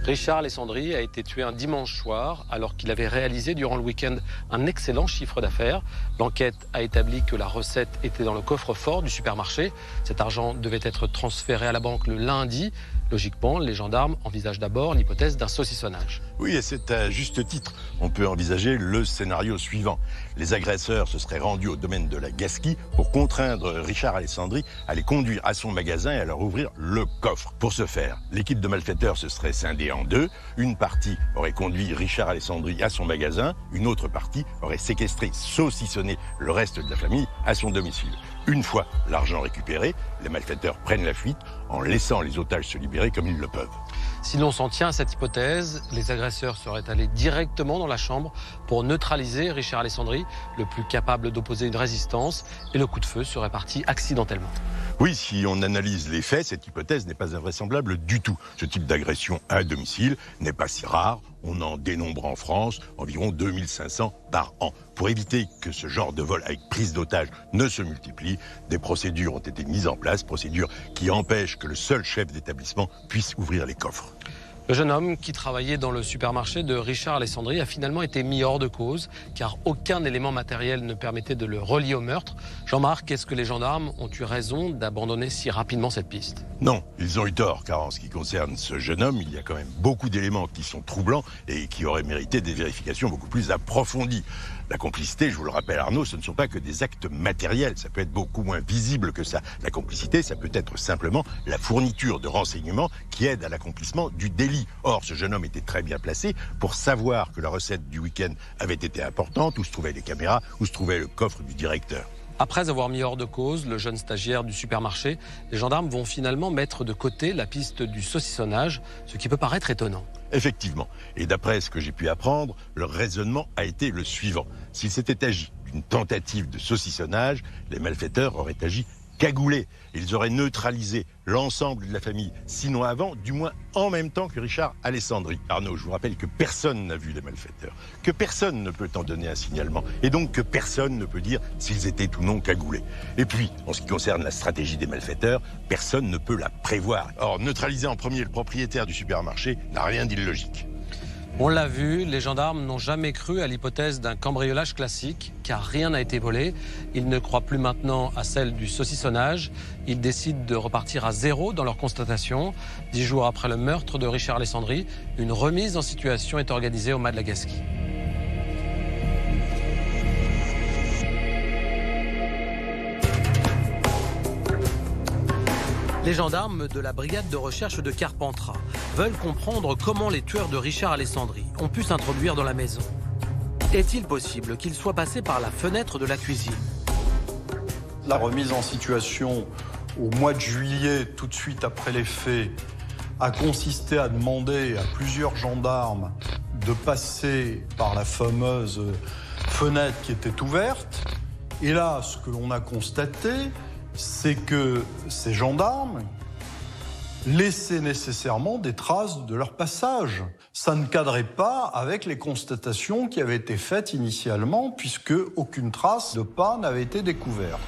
Richard Alessandri a été tué un dimanche soir alors qu'il avait réalisé durant le week-end un excellent chiffre d'affaires. L'enquête a établi que la recette était dans le coffre-fort du supermarché. Cet argent devait être transféré à la banque le lundi. Logiquement, les gendarmes envisagent d'abord l'hypothèse d'un saucissonnage. Oui, et c'est à juste titre. On peut envisager le scénario suivant. Les agresseurs se seraient rendus au domaine de la Gasquie pour contraindre Richard Alessandri à les conduire à son magasin et à leur ouvrir le coffre. Pour ce faire, l'équipe de malfaiteurs se serait scindée en deux. Une partie aurait conduit Richard Alessandri à son magasin, une autre partie aurait séquestré, saucissonné le reste de la famille à son domicile. Une fois l'argent récupéré, les malfaiteurs prennent la fuite en laissant les otages se libérer comme ils le peuvent. Si l'on s'en tient à cette hypothèse, les agresseurs seraient allés directement dans la chambre pour neutraliser Richard Alessandri, le plus capable d'opposer une résistance, et le coup de feu serait parti accidentellement. Oui, si on analyse les faits, cette hypothèse n'est pas invraisemblable du tout. Ce type d'agression à domicile n'est pas si rare. On en dénombre en France environ 2500 par an. Pour éviter que ce genre de vol avec prise d'otage ne se multiplie, des procédures ont été mises en place, procédures qui empêchent que le seul chef d'établissement puisse ouvrir les coffres. Le jeune homme qui travaillait dans le supermarché de Richard Alessandri a finalement été mis hors de cause, car aucun élément matériel ne permettait de le relier au meurtre. Jean-Marc, est-ce que les gendarmes ont eu raison d'abandonner si rapidement cette piste ? Non, ils ont eu tort, car en ce qui concerne ce jeune homme, il y a quand même beaucoup d'éléments qui sont troublants et qui auraient mérité des vérifications beaucoup plus approfondies. La complicité, je vous le rappelle Arnaud, ce ne sont pas que des actes matériels, ça peut être beaucoup moins visible que ça. La complicité, ça peut être simplement la fourniture de renseignements qui aident à l'accomplissement du délit. Or, ce jeune homme était très bien placé pour savoir que la recette du week-end avait été importante, où se trouvaient les caméras, où se trouvait le coffre du directeur. Après avoir mis hors de cause le jeune stagiaire du supermarché, les gendarmes vont finalement mettre de côté la piste du saucissonnage, ce qui peut paraître étonnant. Effectivement. Et d'après ce que j'ai pu apprendre, leur raisonnement a été le suivant. S'il s'était agi d'une tentative de saucissonnage, les malfaiteurs auraient agi cagoulés. Ils auraient neutralisé l'ensemble de la famille, sinon avant, du moins en même temps que Richard Alessandri. Arnaud, je vous rappelle que personne n'a vu les malfaiteurs, que personne ne peut en donner un signalement, et donc que personne ne peut dire s'ils étaient ou non cagoulés. Et puis, en ce qui concerne la stratégie des malfaiteurs, personne ne peut la prévoir. Or, neutraliser en premier le propriétaire du supermarché n'a rien d'illogique. On l'a vu, les gendarmes n'ont jamais cru à l'hypothèse d'un cambriolage classique, car rien n'a été volé. Ils ne croient plus maintenant à celle du saucissonnage. Ils décident de repartir à zéro dans leur constatation. 10 jours après le meurtre de Richard Alessandri, une remise en situation est organisée au mas de la Gasquie. Les gendarmes de la brigade de recherche de Carpentras veulent comprendre comment les tueurs de Richard Alessandri ont pu s'introduire dans la maison. Est-il possible qu'ils soient passés par la fenêtre de la cuisine? La remise en situation au mois de juillet, tout de suite après les faits, a consisté à demander à plusieurs gendarmes de passer par la fameuse fenêtre qui était ouverte. Et là, ce que l'on a constaté, c'est que ces gendarmes laissaient nécessairement des traces de leur passage. Ça ne cadrait pas avec les constatations qui avaient été faites initialement, puisque aucune trace de pas n'avait été découverte.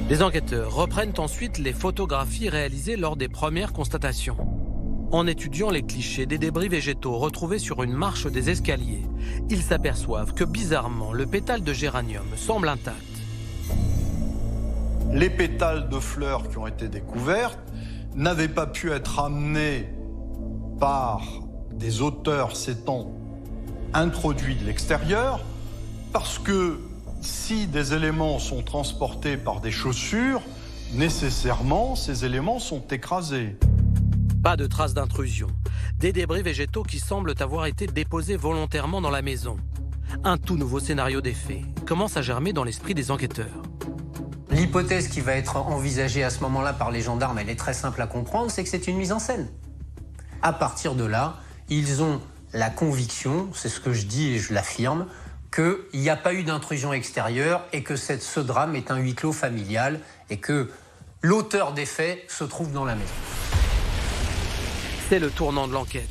Les enquêteurs reprennent ensuite les photographies réalisées lors des premières constatations. En étudiant les clichés des débris végétaux retrouvés sur une marche des escaliers, ils s'aperçoivent que bizarrement, le pétale de géranium semble intact. Les pétales de fleurs qui ont été découvertes n'avaient pas pu être amenés par des auteurs s'étant introduits de l'extérieur, parce que si des éléments sont transportés par des chaussures, nécessairement ces éléments sont écrasés. Pas de traces d'intrusion. Des débris végétaux qui semblent avoir été déposés volontairement dans la maison. Un tout nouveau scénario des faits commence à germer dans l'esprit des enquêteurs. L'hypothèse qui va être envisagée à ce moment-là par les gendarmes, elle est très simple à comprendre, c'est que c'est une mise en scène. À partir de là, ils ont la conviction, c'est ce que je dis et je l'affirme, qu'il n'y a pas eu d'intrusion extérieure et que ce drame est un huis clos familial et que l'auteur des faits se trouve dans la maison. C'est le tournant de l'enquête.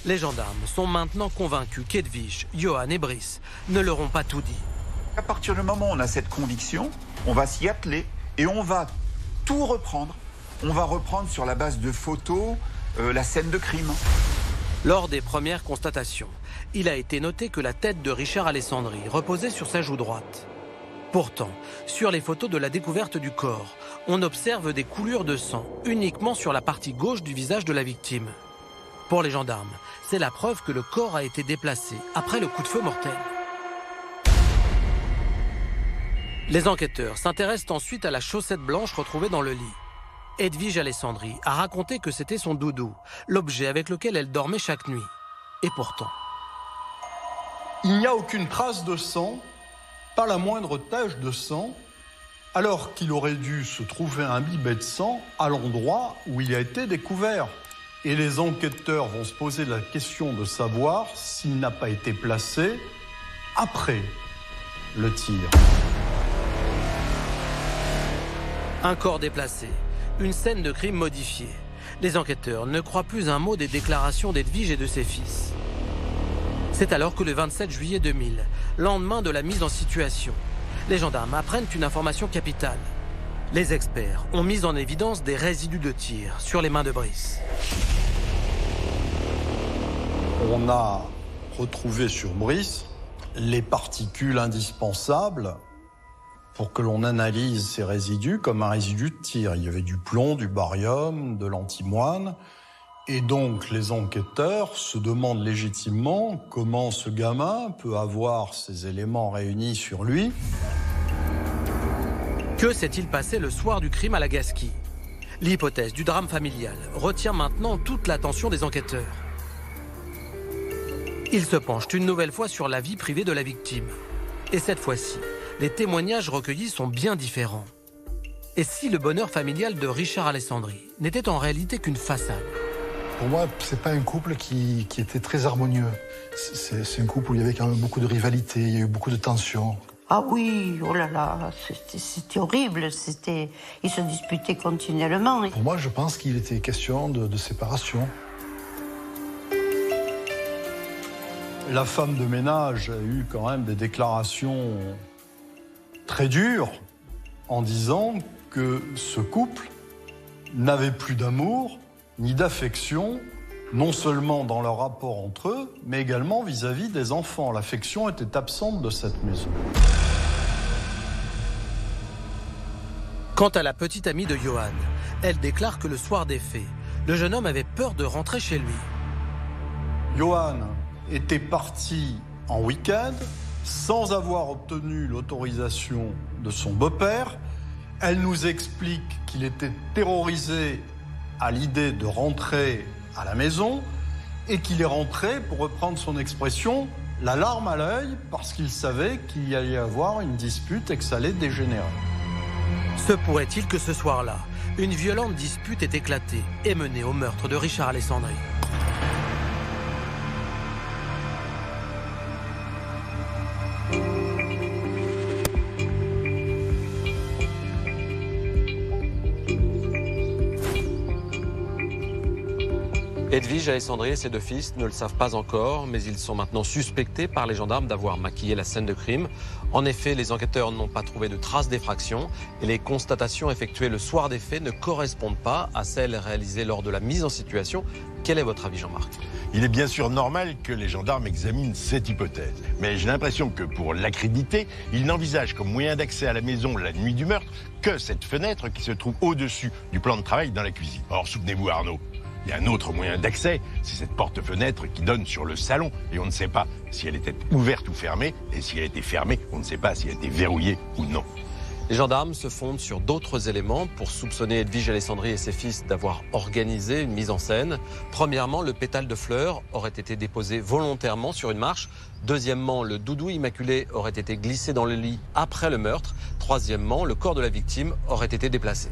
Les gendarmes sont maintenant convaincus qu'Edwige, Johan et Brice ne leur ont pas tout dit. À partir du moment où on a cette conviction, on va s'y atteler et on va tout reprendre. On va reprendre sur la base de photos la scène de crime. Lors des premières constatations, il a été noté que la tête de Richard Alessandri reposait sur sa joue droite. Pourtant, sur les photos de la découverte du corps, on observe des coulures de sang uniquement sur la partie gauche du visage de la victime. Pour les gendarmes, c'est la preuve que le corps a été déplacé après le coup de feu mortel. Les enquêteurs s'intéressent ensuite à la chaussette blanche retrouvée dans le lit. Edwige Alessandri a raconté que c'était son doudou, l'objet avec lequel elle dormait chaque nuit. Et pourtant... Il n'y a aucune trace de sang, pas la moindre tache de sang, alors qu'il aurait dû se trouver imbibé de sang à l'endroit où il a été découvert. Et les enquêteurs vont se poser la question de savoir s'il n'a pas été placé après le tir. Un corps déplacé, une scène de crime modifiée. Les enquêteurs ne croient plus un mot des déclarations d'Edwige et de ses fils. C'est alors que le 27 juillet 2000, lendemain de la mise en situation, les gendarmes apprennent une information capitale. Les experts ont mis en évidence des résidus de tir sur les mains de Brice. On a retrouvé sur Brice les particules indispensables pour que l'on analyse ces résidus comme un résidu de tir. Il y avait du plomb, du barium, de l'antimoine. Et donc les enquêteurs se demandent légitimement comment ce gamin peut avoir ces éléments réunis sur lui. Que s'est-il passé le soir du crime à la Gasquie? L'hypothèse du drame familial retient maintenant toute l'attention des enquêteurs. Ils se penchent une nouvelle fois sur la vie privée de la victime. Et cette fois-ci, les témoignages recueillis sont bien différents. Et si le bonheur familial de Richard Alessandri n'était en réalité qu'une façade? Pour moi, c'est pas un couple qui était très harmonieux. C'est un couple où il y avait quand même beaucoup de rivalité, il y a eu beaucoup de tensions. Ah oui, oh là là, c'était horrible, ils se disputaient continuellement. Pour moi, je pense qu'il était question de séparation. La femme de ménage a eu quand même des déclarations très dures en disant que ce couple n'avait plus d'amour ni d'affection, non seulement dans leur rapport entre eux, mais également vis-à-vis des enfants. L'affection était absente de cette maison. Quant à la petite amie de Johan, elle déclare que le soir des faits, le jeune homme avait peur de rentrer chez lui. Johan était parti en week-end sans avoir obtenu l'autorisation de son beau-père Elle nous explique qu'il était terrorisé à l'idée de rentrer à la maison et qu'il est rentré, pour reprendre son expression, la larme à l'œil parce qu'il savait qu'il y allait y avoir une dispute et que ça allait dégénérer. Se pourrait-il que ce soir-là, une violente dispute ait éclaté et mené au meurtre de Richard Alessandri? Edwige Alessandri et ses 2 fils ne le savent pas encore, mais ils sont maintenant suspectés par les gendarmes d'avoir maquillé la scène de crime. En effet, les enquêteurs n'ont pas trouvé de traces d'effraction et les constatations effectuées le soir des faits ne correspondent pas à celles réalisées lors de la mise en situation. Quel est votre avis, Jean-Marc? Il est bien sûr normal que les gendarmes examinent cette hypothèse. Mais j'ai l'impression que pour l'accréditer, ils n'envisagent comme moyen d'accès à la maison la nuit du meurtre que cette fenêtre qui se trouve au-dessus du plan de travail dans la cuisine. Or, souvenez-vous Arnaud, il y a un autre moyen d'accès, c'est cette porte-fenêtre qui donne sur le salon. Et on ne sait pas si elle était ouverte ou fermée. Et si elle était fermée, on ne sait pas si elle était verrouillée ou non. Les gendarmes se fondent sur d'autres éléments pour soupçonner Edwige Alessandri et ses fils d'avoir organisé une mise en scène. Premièrement, le pétale de fleurs aurait été déposé volontairement sur une marche. Deuxièmement, le doudou immaculé aurait été glissé dans le lit après le meurtre. Troisièmement, le corps de la victime aurait été déplacé.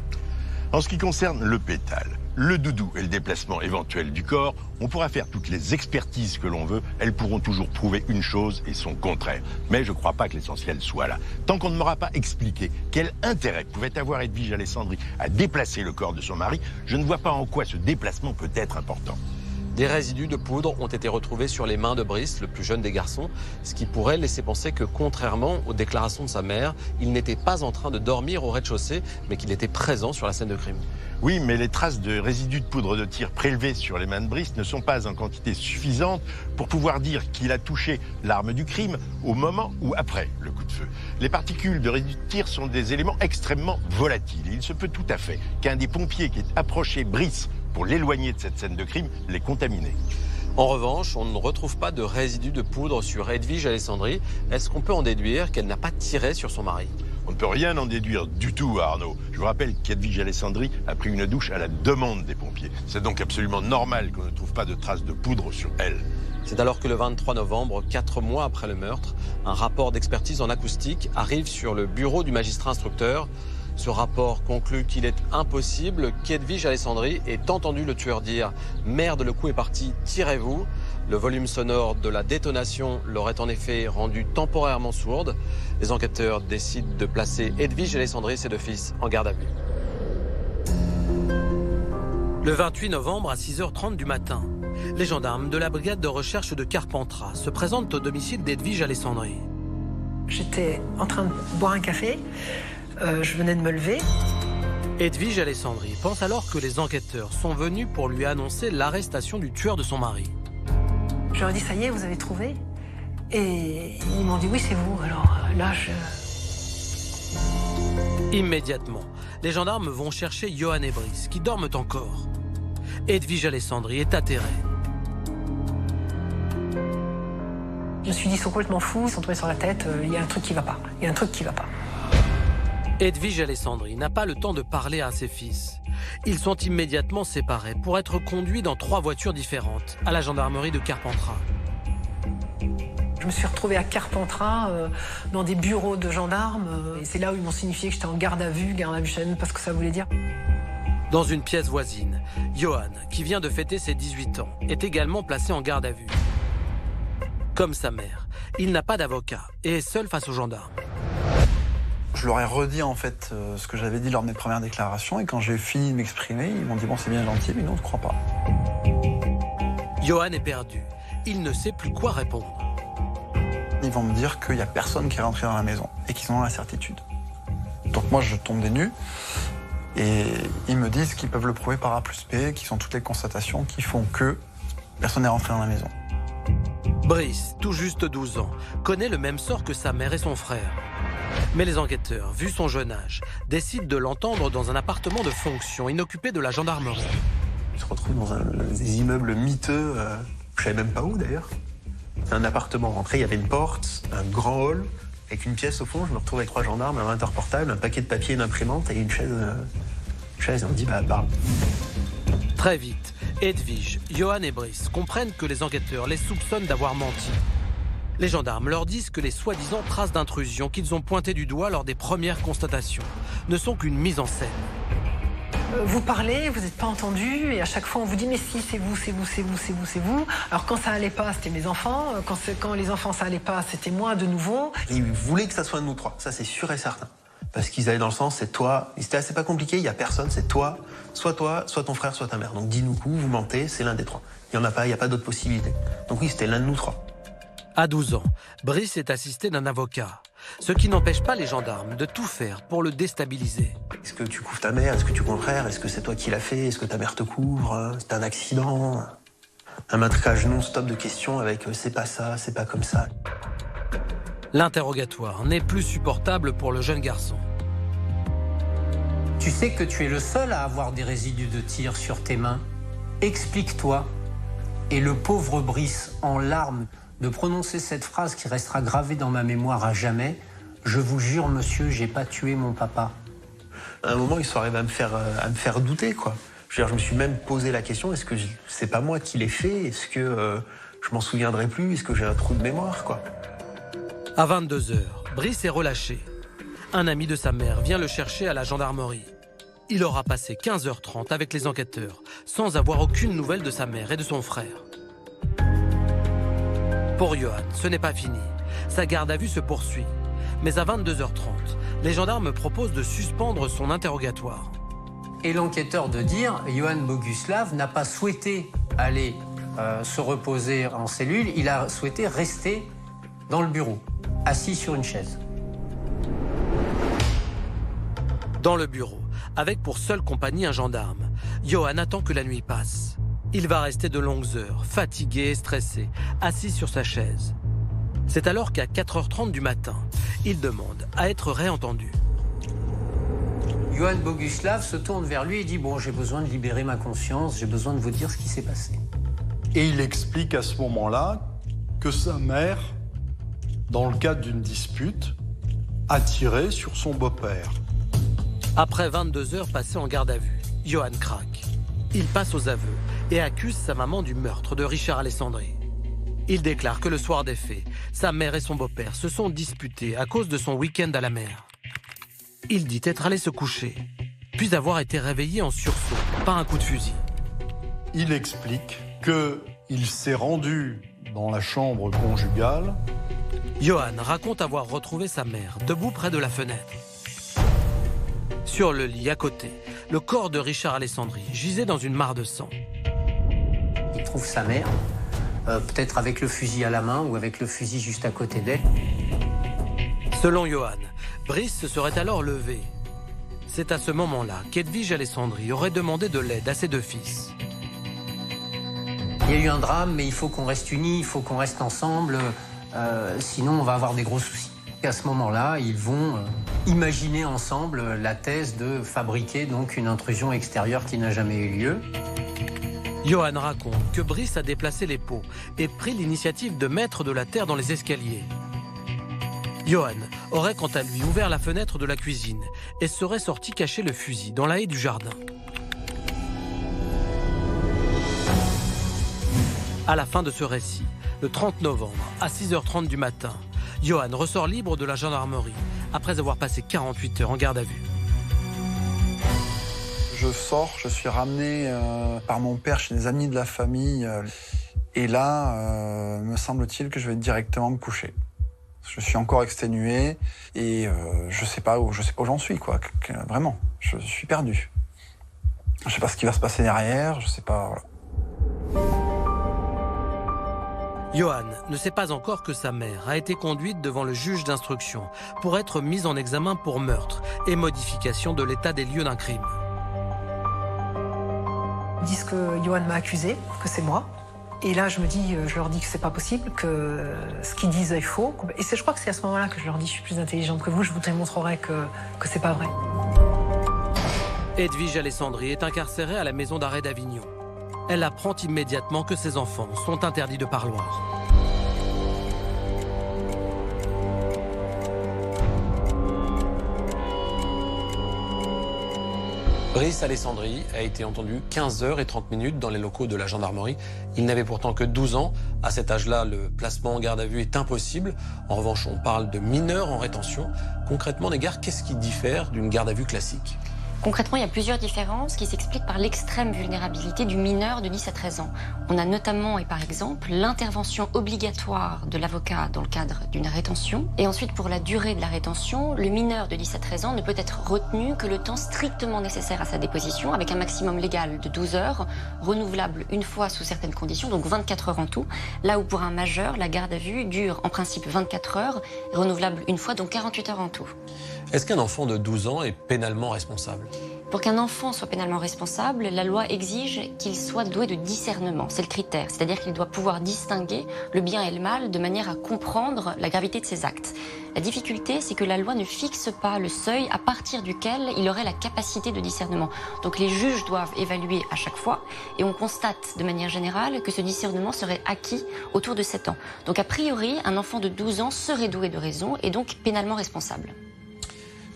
En ce qui concerne le pétale, le doudou et le déplacement éventuel du corps, on pourra faire toutes les expertises que l'on veut, elles pourront toujours prouver une chose et son contraire. Mais je ne crois pas que l'essentiel soit là. Tant qu'on ne m'aura pas expliqué quel intérêt pouvait avoir Edwige Alessandri à déplacer le corps de son mari, je ne vois pas en quoi ce déplacement peut être important. Des résidus de poudre ont été retrouvés sur les mains de Brice, le plus jeune des garçons, ce qui pourrait laisser penser que, contrairement aux déclarations de sa mère, il n'était pas en train de dormir au rez-de-chaussée, mais qu'il était présent sur la scène de crime. Oui, mais les traces de résidus de poudre de tir prélevés sur les mains de Brice ne sont pas en quantité suffisante pour pouvoir dire qu'il a touché l'arme du crime au moment ou après le coup de feu. Les particules de résidus de tir sont des éléments extrêmement volatiles. Il se peut tout à fait qu'un des pompiers qui ait approché Brice pour l'éloigner de cette scène de crime l'ait contaminé. En revanche, on ne retrouve pas de résidus de poudre sur Edwige Alessandri. Est-ce qu'on peut en déduire qu'elle n'a pas tiré sur son mari? On ne peut rien en déduire du tout, Arnaud. Je vous rappelle qu'Edwige Alessandri a pris une douche à la demande des pompiers. C'est donc absolument normal qu'on ne trouve pas de traces de poudre sur elle. C'est alors que le 23 novembre, 4 mois après le meurtre, un rapport d'expertise en acoustique arrive sur le bureau du magistrat instructeur. Ce rapport conclut qu'il est impossible qu'Edwige Alessandri ait entendu le tueur dire « Merde, le coup est parti, tirez-vous ». Le volume sonore de la détonation l'aurait en effet rendue temporairement sourde. Les enquêteurs décident de placer Edwige Alessandri et ses 2 fils en garde à vue. Le 28 novembre à 6h30 du matin, les gendarmes de la brigade de recherche de Carpentras se présentent au domicile d'Edwige Alessandri. J'étais en train de boire un café. Je venais de me lever. Edwige Alessandri pense alors que les enquêteurs sont venus pour lui annoncer l'arrestation du tueur de son mari. Je leur ai dit, ça y est, vous avez trouvé? Et ils m'ont dit, oui, c'est vous. Alors là, Immédiatement, les gendarmes vont chercher Johan et Brice, qui dorment encore. Edwige Alessandri est atterrée. Je me suis dit, ils sont complètement fous, ils sont tombés sur la tête, il y a un truc qui va pas. Il y a un truc qui va pas. Edwige Alessandri n'a pas le temps de parler à ses fils. Ils sont immédiatement séparés pour être conduits dans 3 voitures différentes à la gendarmerie de Carpentras. Je me suis retrouvée à Carpentras, dans des bureaux de gendarmes. Et c'est là où ils m'ont signifié que j'étais en garde à vue. Garde à vue, je ne savais même pas ce que ça voulait dire. Dans une pièce voisine, Johan, qui vient de fêter ses 18 ans, est également placé en garde à vue. Comme sa mère, il n'a pas d'avocat et est seul face aux gendarmes. Je leur ai redit en fait ce que j'avais dit lors de mes premières déclarations et quand j'ai fini de m'exprimer, ils m'ont dit bon c'est bien gentil mais nous on ne croit pas. Johan est perdu. Il ne sait plus quoi répondre. Ils vont me dire qu'il n'y a personne qui est rentré dans la maison et qu'ils ont la certitude. Donc moi je tombe des nues et ils me disent qu'ils peuvent le prouver par A plus B, qu'ils ont toutes les constatations qui font que personne n'est rentré dans la maison. Brice, tout juste 12 ans, connaît le même sort que sa mère et son frère. Mais les enquêteurs, vu son jeune âge, décident de l'entendre dans un appartement de fonction inoccupé de la gendarmerie. Il se retrouve dans des immeubles miteux, je ne savais même pas où d'ailleurs. Un appartement rentré, il y avait une porte, un grand hall, Avec une pièce au fond, je me retrouve avec 3 gendarmes, un ordinateur portable, un paquet de papier, une imprimante et une chaise. Et on me dit, parle. Très vite, Edwige, Johan et Brice comprennent que les enquêteurs les soupçonnent d'avoir menti. Les gendarmes leur disent que les soi-disant traces d'intrusion qu'ils ont pointées du doigt lors des premières constatations ne sont qu'une mise en scène. Vous parlez, vous n'êtes pas entendu, et à chaque fois on vous dit mais si, c'est vous, c'est vous, c'est vous, c'est vous, c'est vous. Alors quand ça allait pas, c'était mes enfants, quand les enfants ça allait pas, c'était moi de nouveau. Ils voulaient que ça soit nous 3, ça c'est sûr et certain. Parce qu'ils allaient dans le sens, c'est toi, c'était assez pas compliqué, il y a personne, c'est toi, soit ton frère, soit ta mère. Donc dis-nous coup, vous mentez, c'est l'un des 3. Il n'y a pas d'autre possibilité. Donc oui, c'était l'un de nous 3. À 12 ans, Brice est assisté d'un avocat, ce qui n'empêche pas les gendarmes de tout faire pour le déstabiliser. Est-ce que tu couvres ta mère? Est-ce que tu couvres ton frère? Est-ce que c'est toi qui l'as fait? Est-ce que ta mère te couvre? C'est un accident? Un matraquage non-stop de questions avec c'est pas ça, c'est pas comme ça. L'interrogatoire n'est plus supportable pour le jeune garçon. Tu sais que tu es le seul à avoir des résidus de tir sur tes mains. Explique-toi. Et le pauvre Brice, en larmes, de prononcer cette phrase qui restera gravée dans ma mémoire à jamais. Je vous jure, monsieur, j'ai pas tué mon papa. À un moment, ils sont arrivés à me faire douter, quoi. Je me suis même posé la question, est-ce que c'est pas moi qui l'ai fait? Est-ce que je m'en souviendrai plus? Est-ce que j'ai un trou de mémoire, quoi? À 22 h, Brice est relâché. Un ami de sa mère vient le chercher à la gendarmerie. Il aura passé 15h30 avec les enquêteurs, sans avoir aucune nouvelle de sa mère et de son frère. Pour Johan, ce n'est pas fini. Sa garde à vue se poursuit. Mais à 22 h 30, les gendarmes proposent de suspendre son interrogatoire. Et l'enquêteur de dire, Johan Boguslav n'a pas souhaité aller se reposer en cellule, il a souhaité rester dans le bureau, assis sur une chaise. Dans le bureau, avec pour seule compagnie un gendarme, Johan attend que la nuit passe. Il va rester de longues heures, fatigué et stressé, assis sur sa chaise. C'est alors qu'à 4h30 du matin, il demande à être réentendu. Johan Boguslav se tourne vers lui et dit « Bon, j'ai besoin de libérer ma conscience, j'ai besoin de vous dire ce qui s'est passé. » Et il explique à ce moment-là que sa mère, dans le cadre d'une dispute, a tiré sur son beau-père. Après 22 heures passées en garde à vue, Johan craque. Il passe aux aveux et accuse sa maman du meurtre de Richard Alessandri. Il déclare que le soir des faits, sa mère et son beau-père se sont disputés à cause de son week-end à la mer. Il dit être allé se coucher, puis avoir été réveillé en sursaut par un coup de fusil. Il explique qu'il s'est rendu dans la chambre conjugale. Johan raconte avoir retrouvé sa mère debout près de la fenêtre. Sur le lit à côté, le corps de Richard Alessandri gisait dans une mare de sang. Il trouve sa mère, peut-être avec le fusil à la main ou avec le fusil juste à côté d'elle. Selon Johan, Brice se serait alors levé. C'est à ce moment-là qu'Edwige Alessandri aurait demandé de l'aide à ses 2 fils. Il y a eu un drame, mais il faut qu'on reste unis, il faut qu'on reste ensemble, sinon on va avoir des gros soucis. Et à ce moment-là, ils vont imaginer ensemble la thèse de fabriquer donc une intrusion extérieure qui n'a jamais eu lieu. Johan raconte que Brice a déplacé les pots et pris l'initiative de mettre de la terre dans les escaliers. Johan aurait quant à lui ouvert la fenêtre de la cuisine et serait sorti cacher le fusil dans la haie du jardin. À la fin de ce récit, le 30 novembre, à 6h30 du matin, Johan ressort libre de la gendarmerie après avoir passé 48 heures en garde à vue. Je sors, je suis ramené par mon père chez des amis de la famille. Et là, me semble-t-il que je vais directement me coucher. Je suis encore exténué et je sais pas où j'en suis, quoi. Vraiment, je suis perdu. Je sais pas ce qui va se passer derrière, je sais pas. Voilà. Johan ne sait pas encore que sa mère a été conduite devant le juge d'instruction pour être mise en examen pour meurtre et modification de l'état des lieux d'un crime. Ils disent que Johan m'a accusé, que c'est moi. Et là, je leur dis que c'est pas possible, que ce qu'ils disent est faux. Et je crois que c'est à ce moment-là que je leur dis je suis plus intelligente que vous, je vous démontrerai que c'est pas vrai. Edwige Alessandri est incarcérée à la maison d'arrêt d'Avignon. Elle apprend immédiatement que ses enfants sont interdits de parloir. Brice Alessandri a été entendu 15h30 dans les locaux de la gendarmerie. Il n'avait pourtant que 12 ans. À cet âge-là, le placement en garde à vue est impossible. En revanche, on parle de mineurs en rétention. Concrètement, Négar, qu'est-ce qui diffère d'une garde à vue classique ? Concrètement, il y a plusieurs différences qui s'expliquent par l'extrême vulnérabilité du mineur de 10 à 13 ans. On a notamment, et par exemple, l'intervention obligatoire de l'avocat dans le cadre d'une rétention. Et ensuite, pour la durée de la rétention, le mineur de 10 à 13 ans ne peut être retenu que le temps strictement nécessaire à sa déposition, avec un maximum légal de 12 heures, renouvelable une fois sous certaines conditions, donc 24 heures en tout. Là où pour un majeur, la garde à vue dure en principe 24 heures, renouvelable une fois, donc 48 heures en tout. Est-ce qu'un enfant de 12 ans est pénalement responsable ? Pour qu'un enfant soit pénalement responsable, la loi exige qu'il soit doué de discernement. C'est le critère. C'est-à-dire qu'il doit pouvoir distinguer le bien et le mal de manière à comprendre la gravité de ses actes. La difficulté, c'est que la loi ne fixe pas le seuil à partir duquel il aurait la capacité de discernement. Donc les juges doivent évaluer à chaque fois et on constate de manière générale que ce discernement serait acquis autour de 7 ans. Donc a priori, un enfant de 12 ans serait doué de raison et donc pénalement responsable.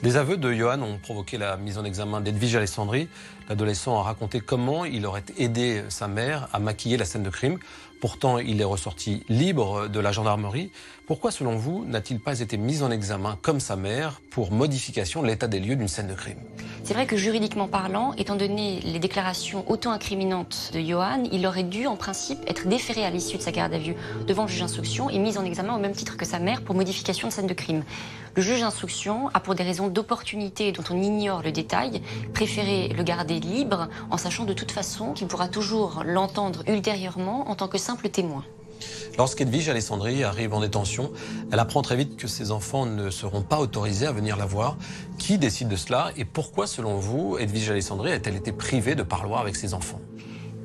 Les aveux de Yohan ont provoqué la mise en examen d'Edwige Alessandri. L'adolescent a raconté comment il aurait aidé sa mère à maquiller la scène de crime. Pourtant, il est ressorti libre de la gendarmerie. Pourquoi, selon vous, n'a-t-il pas été mis en examen, comme sa mère, pour modification de l'état des lieux d'une scène de crime ? C'est vrai que juridiquement parlant, étant donné les déclarations auto-incriminantes de Yohan, il aurait dû en principe être déféré à l'issue de sa garde à vue devant le juge d'instruction et mis en examen au même titre que sa mère pour modification de scène de crime. Le juge d'instruction a, pour des raisons d'opportunité dont on ignore le détail, préféré le garder libre en sachant de toute façon qu'il pourra toujours l'entendre ultérieurement en tant que simple témoin. Lorsqu'Edwige Alessandri arrive en détention, elle apprend très vite que ses enfants ne seront pas autorisés à venir la voir. Qui décide de cela et pourquoi, selon vous, Edwige Alessandri a-t-elle été privée de parloir avec ses enfants ?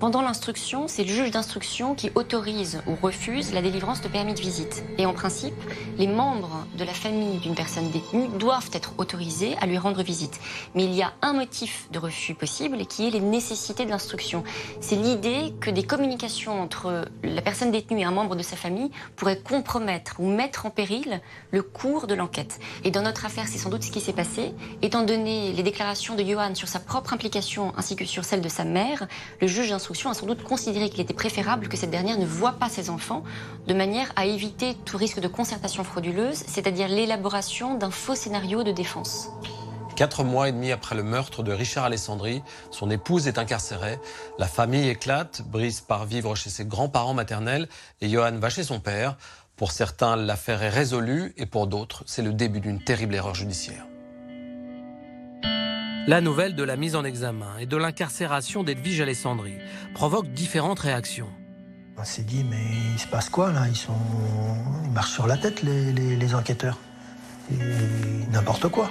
Pendant l'instruction, c'est le juge d'instruction qui autorise ou refuse la délivrance de permis de visite. Et en principe, les membres de la famille d'une personne détenue doivent être autorisés à lui rendre visite. Mais il y a un motif de refus possible qui est les nécessités de l'instruction. C'est l'idée que des communications entre la personne détenue et un membre de sa famille pourraient compromettre ou mettre en péril le cours de l'enquête. Et dans notre affaire, c'est sans doute ce qui s'est passé. Étant donné les déclarations de Yohan sur sa propre implication ainsi que sur celle de sa mère, le juge d'instruction a sans doute considéré qu'il était préférable que cette dernière ne voie pas ses enfants de manière à éviter tout risque de concertation frauduleuse, c'est-à-dire l'élaboration d'un faux scénario de défense. 4 mois et demi après le meurtre de Richard Alessandri, son épouse est incarcérée. La famille éclate, Brice part vivre chez ses grands-parents maternels et Yohan va chez son père. Pour certains, l'affaire est résolue et pour d'autres, c'est le début d'une terrible erreur judiciaire. La nouvelle de la mise en examen et de l'incarcération d'Edwige Alessandri provoque différentes réactions. On s'est dit, mais il se passe quoi là ? Ils marchent sur la tête, les enquêteurs. Et n'importe quoi.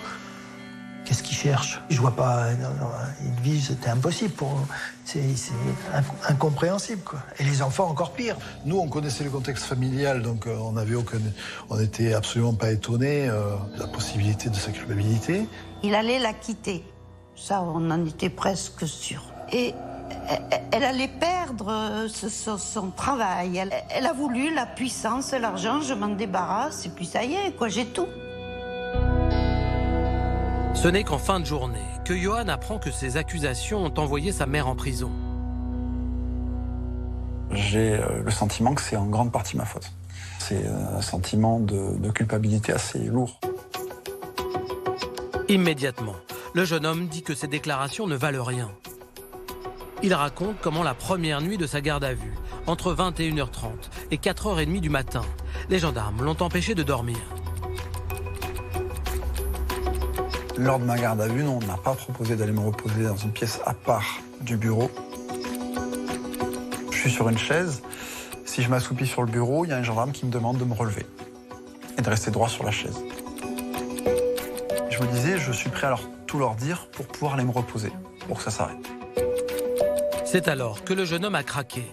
Qu'est-ce qu'ils cherchent ? Je vois pas. Edwige, c'était impossible pour. C'est incompréhensible, quoi. Et les enfants, encore pire. Nous, on connaissait le contexte familial, donc on n'était absolument pas étonnés de la possibilité de sa culpabilité. Il allait la quitter. Ça, on en était presque sûr. Et elle allait perdre son travail. Elle a voulu la puissance, l'argent, je m'en débarrasse, et puis ça y est, quoi, j'ai tout. Ce n'est qu'en fin de journée que Yohan apprend que ses accusations ont envoyé sa mère en prison. J'ai le sentiment que c'est en grande partie ma faute. C'est un sentiment de culpabilité assez lourd. Immédiatement, le jeune homme dit que ses déclarations ne valent rien. Il raconte comment la première nuit de sa garde à vue, entre 21h30 et 4h30 du matin, les gendarmes l'ont empêché de dormir. Lors de ma garde à vue, on n'a pas proposé d'aller me reposer dans une pièce à part du bureau. Je suis sur une chaise. Si je m'assoupis sur le bureau, il y a un gendarme qui me demande de me relever et de rester droit sur la chaise. Je me disais, je suis prêt à tout leur dire pour pouvoir aller me reposer, pour que ça s'arrête. C'est alors que le jeune homme a craqué.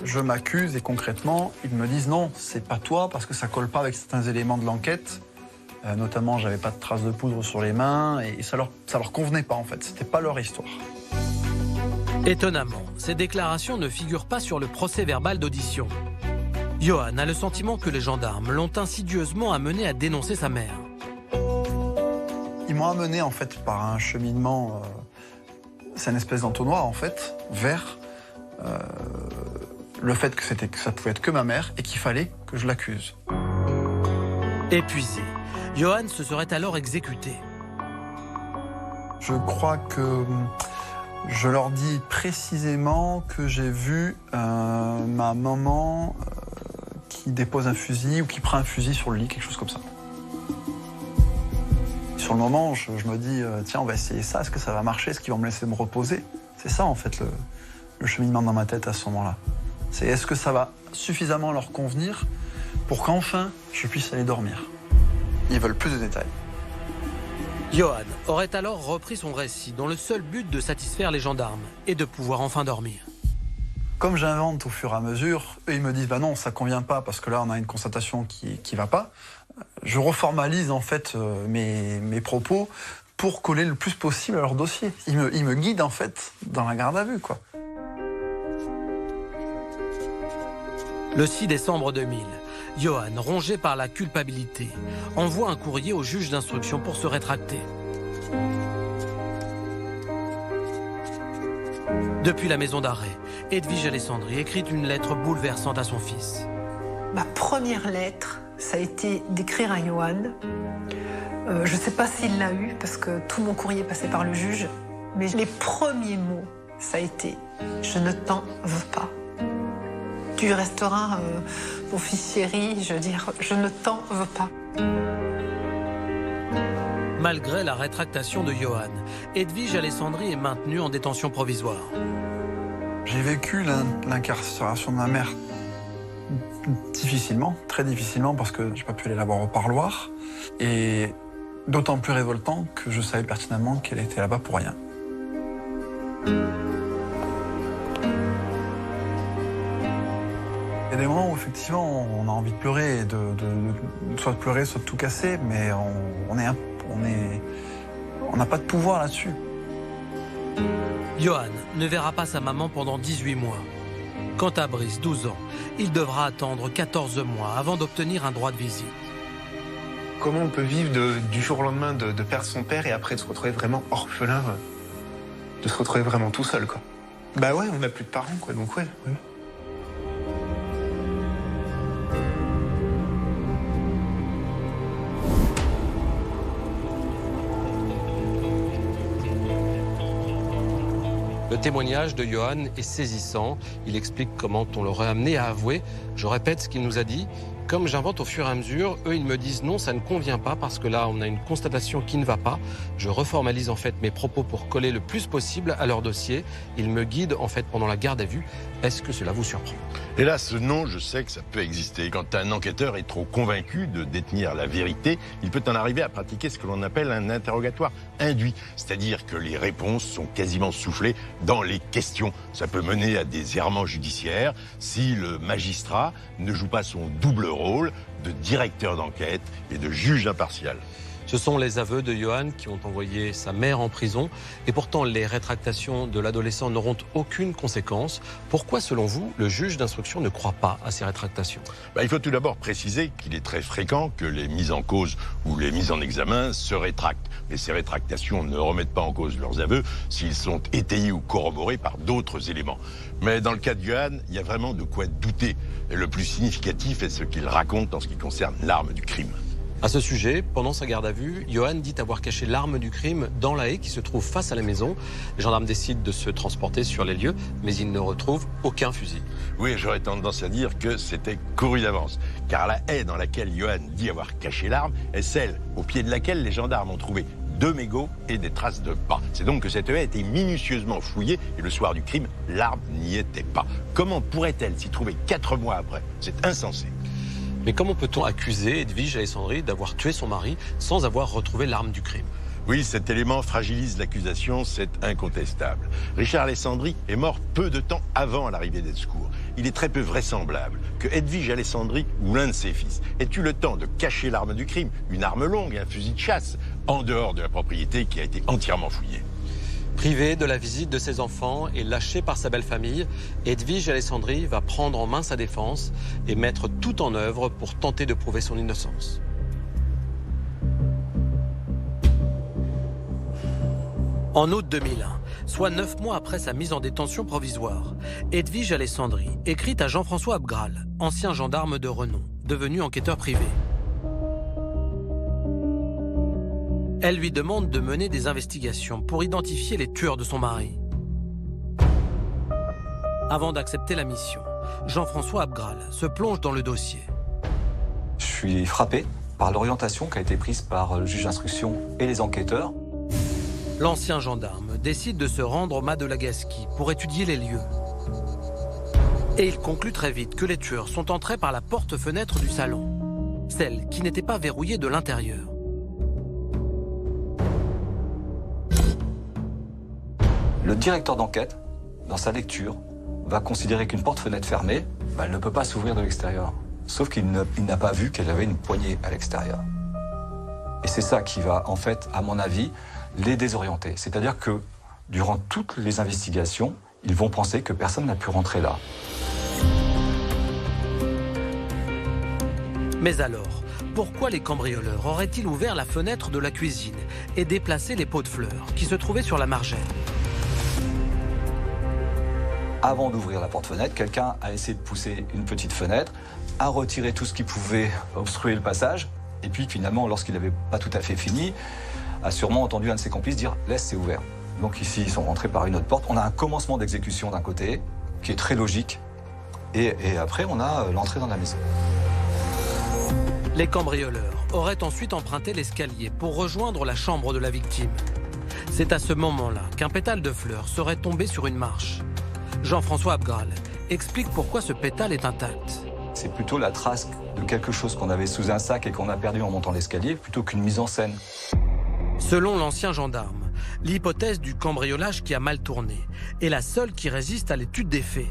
Je m'accuse et concrètement, ils me disent non, c'est pas toi parce que ça colle pas avec certains éléments de l'enquête. Notamment, j'avais pas de traces de poudre sur les mains et ça leur convenait pas en fait, c'était pas leur histoire. Étonnamment, ces déclarations ne figurent pas sur le procès-verbal d'audition. Yohan a le sentiment que les gendarmes l'ont insidieusement amené à dénoncer sa mère. Ils m'ont amené en fait par un cheminement, c'est une espèce d'entonnoir en fait, vers le fait que ça pouvait être que ma mère et qu'il fallait que je l'accuse. Épuisé, Johan se serait alors exécuté. Je crois que je leur dis précisément que j'ai vu ma maman qui dépose un fusil ou qui prend un fusil sur le lit, quelque chose comme ça. Sur le moment, je me dis, tiens, on va essayer ça, est-ce que ça va marcher, est-ce qu'ils vont me laisser me reposer? C'est ça, en fait, le cheminement dans ma tête à ce moment-là. C'est est-ce que ça va suffisamment leur convenir pour qu'enfin, je puisse aller dormir? Ils veulent plus de détails. Johan aurait alors repris son récit dans le seul but de satisfaire les gendarmes et de pouvoir enfin dormir. Comme j'invente au fur et à mesure, eux ils me disent bah non, ça convient pas parce que là on a une constatation qui va pas. Je reformalise en fait mes propos pour coller le plus possible à leur dossier. Ils me guident en fait dans la garde à vue, quoi. Le 6 décembre 2000, Johan, rongé par la culpabilité, envoie un courrier au juge d'instruction pour se rétracter. Depuis la maison d'arrêt, Edwige Alessandri écrit une lettre bouleversante à son fils. Ma première lettre, ça a été d'écrire à Johan. Je ne sais pas s'il l'a eu, parce que tout mon courrier passait par le juge, mais les premiers mots, ça a été « Je ne t'en veux pas ». Tu resteras mon fils chéri, je veux dire, je ne t'en veux pas. Malgré la rétractation de Johan, Edwige Alessandri est maintenue en détention provisoire. J'ai vécu l'incarcération de ma mère difficilement, très difficilement, parce que j'ai pas pu aller la voir au parloir. Et d'autant plus révoltant que je savais pertinemment qu'elle était là-bas pour rien. Il y a des moments où effectivement on a envie de pleurer, soit de pleurer, soit de tout casser, mais on n'a pas de pouvoir là-dessus. Johan ne verra pas sa maman pendant 18 mois. Quant à Brice, 12 ans, il devra attendre 14 mois avant d'obtenir un droit de visite. Comment on peut vivre du jour au lendemain de perdre son père et après de se retrouver vraiment orphelin, de se retrouver vraiment tout seul, quoi. Bah ouais, on n'a plus de parents, quoi, donc ouais. Le témoignage de Johan est saisissant. Il explique comment on l'aurait amené à avouer. Je répète ce qu'il nous a dit. Comme j'invente au fur et à mesure, eux, ils me disent non, ça ne convient pas parce que là, on a une constatation qui ne va pas. Je reformalise en fait mes propos pour coller le plus possible à leur dossier. Ils me guident en fait pendant la garde à vue. Est-ce que cela vous surprend? Hélas, non, je sais que ça peut exister. Quand un enquêteur est trop convaincu de détenir la vérité, il peut en arriver à pratiquer ce que l'on appelle un interrogatoire induit. C'est-à-dire que les réponses sont quasiment soufflées dans les questions. Ça peut mener à des errements judiciaires si le magistrat ne joue pas son double rôle de directeur d'enquête et de juge impartial. Ce sont les aveux de Johan qui ont envoyé sa mère en prison. Et pourtant, les rétractations de l'adolescent n'auront aucune conséquence. Pourquoi, selon vous, le juge d'instruction ne croit pas à ces rétractations? Il faut tout d'abord préciser qu'il est très fréquent que les mises en cause ou les mises en examen se rétractent. Mais ces rétractations ne remettent pas en cause leurs aveux s'ils sont étayés ou corroborés par d'autres éléments. Mais dans le cas de Johan, il y a vraiment de quoi douter. Et le plus significatif est ce qu'il raconte en ce qui concerne l'arme du crime. À ce sujet, pendant sa garde à vue, Johan dit avoir caché l'arme du crime dans la haie qui se trouve face à la maison. Les gendarmes décident de se transporter sur les lieux, mais ils ne retrouvent aucun fusil. Oui, j'aurais tendance à dire que c'était couru d'avance. Car la haie dans laquelle Johan dit avoir caché l'arme est celle au pied de laquelle les gendarmes ont trouvé 2 mégots et des traces de pas. C'est donc que cette haie a été minutieusement fouillée et le soir du crime, l'arme n'y était pas. Comment pourrait-elle s'y trouver 4 mois après? C'est insensé. Mais comment peut-on accuser Edwige Alessandri d'avoir tué son mari sans avoir retrouvé l'arme du crime? Oui, cet élément fragilise l'accusation, c'est incontestable. Richard Alessandri est mort peu de temps avant l'arrivée des secours. Il est très peu vraisemblable que Edwige Alessandri ou l'un de ses fils ait eu le temps de cacher l'arme du crime, une arme longue, un fusil de chasse, en dehors de la propriété qui a été entièrement fouillée. Privée de la visite de ses enfants et lâchée par sa belle famille, Edwige Alessandri va prendre en main sa défense et mettre tout en œuvre pour tenter de prouver son innocence. En août 2001, soit 9 mois après sa mise en détention provisoire, Edwige Alessandri écrit à Jean-François Abgral, ancien gendarme de renom, devenu enquêteur privé. Elle lui demande de mener des investigations pour identifier les tueurs de son mari. Avant d'accepter la mission, Jean-François Abgral se plonge dans le dossier. Je suis frappé par l'orientation qui a été prise par le juge d'instruction et les enquêteurs. L'ancien gendarme décide de se rendre au mas de la Gasquie pour étudier les lieux. Et il conclut très vite que les tueurs sont entrés par la porte-fenêtre du salon, celle qui n'était pas verrouillée de l'intérieur. Le directeur d'enquête, dans sa lecture, va considérer qu'une porte-fenêtre fermée, elle ne peut pas s'ouvrir de l'extérieur. Sauf qu'il n'a pas vu qu'elle avait une poignée à l'extérieur. Et c'est ça qui va, en fait, à mon avis, les désorienter. C'est-à-dire que, durant toutes les investigations, ils vont penser que personne n'a pu rentrer là. Mais alors, pourquoi les cambrioleurs auraient-ils ouvert la fenêtre de la cuisine et déplacé les pots de fleurs qui se trouvaient sur la margelle ? Avant d'ouvrir la porte-fenêtre, quelqu'un a essayé de pousser une petite fenêtre, a retiré tout ce qui pouvait obstruer le passage, et puis finalement, lorsqu'il n'avait pas tout à fait fini, a sûrement entendu un de ses complices dire « laisse, c'est ouvert ». Donc ici, ils sont rentrés par une autre porte. On a un commencement d'exécution d'un côté, qui est très logique, et après, on a l'entrée dans la maison. Les cambrioleurs auraient ensuite emprunté l'escalier pour rejoindre la chambre de la victime. C'est à ce moment-là qu'un pétale de fleurs serait tombé sur une marche. Jean-François Abgral explique pourquoi ce pétale est intact. C'est plutôt la trace de quelque chose qu'on avait sous un sac et qu'on a perdu en montant l'escalier, plutôt qu'une mise en scène. Selon l'ancien gendarme, l'hypothèse du cambriolage qui a mal tourné est la seule qui résiste à l'étude des faits.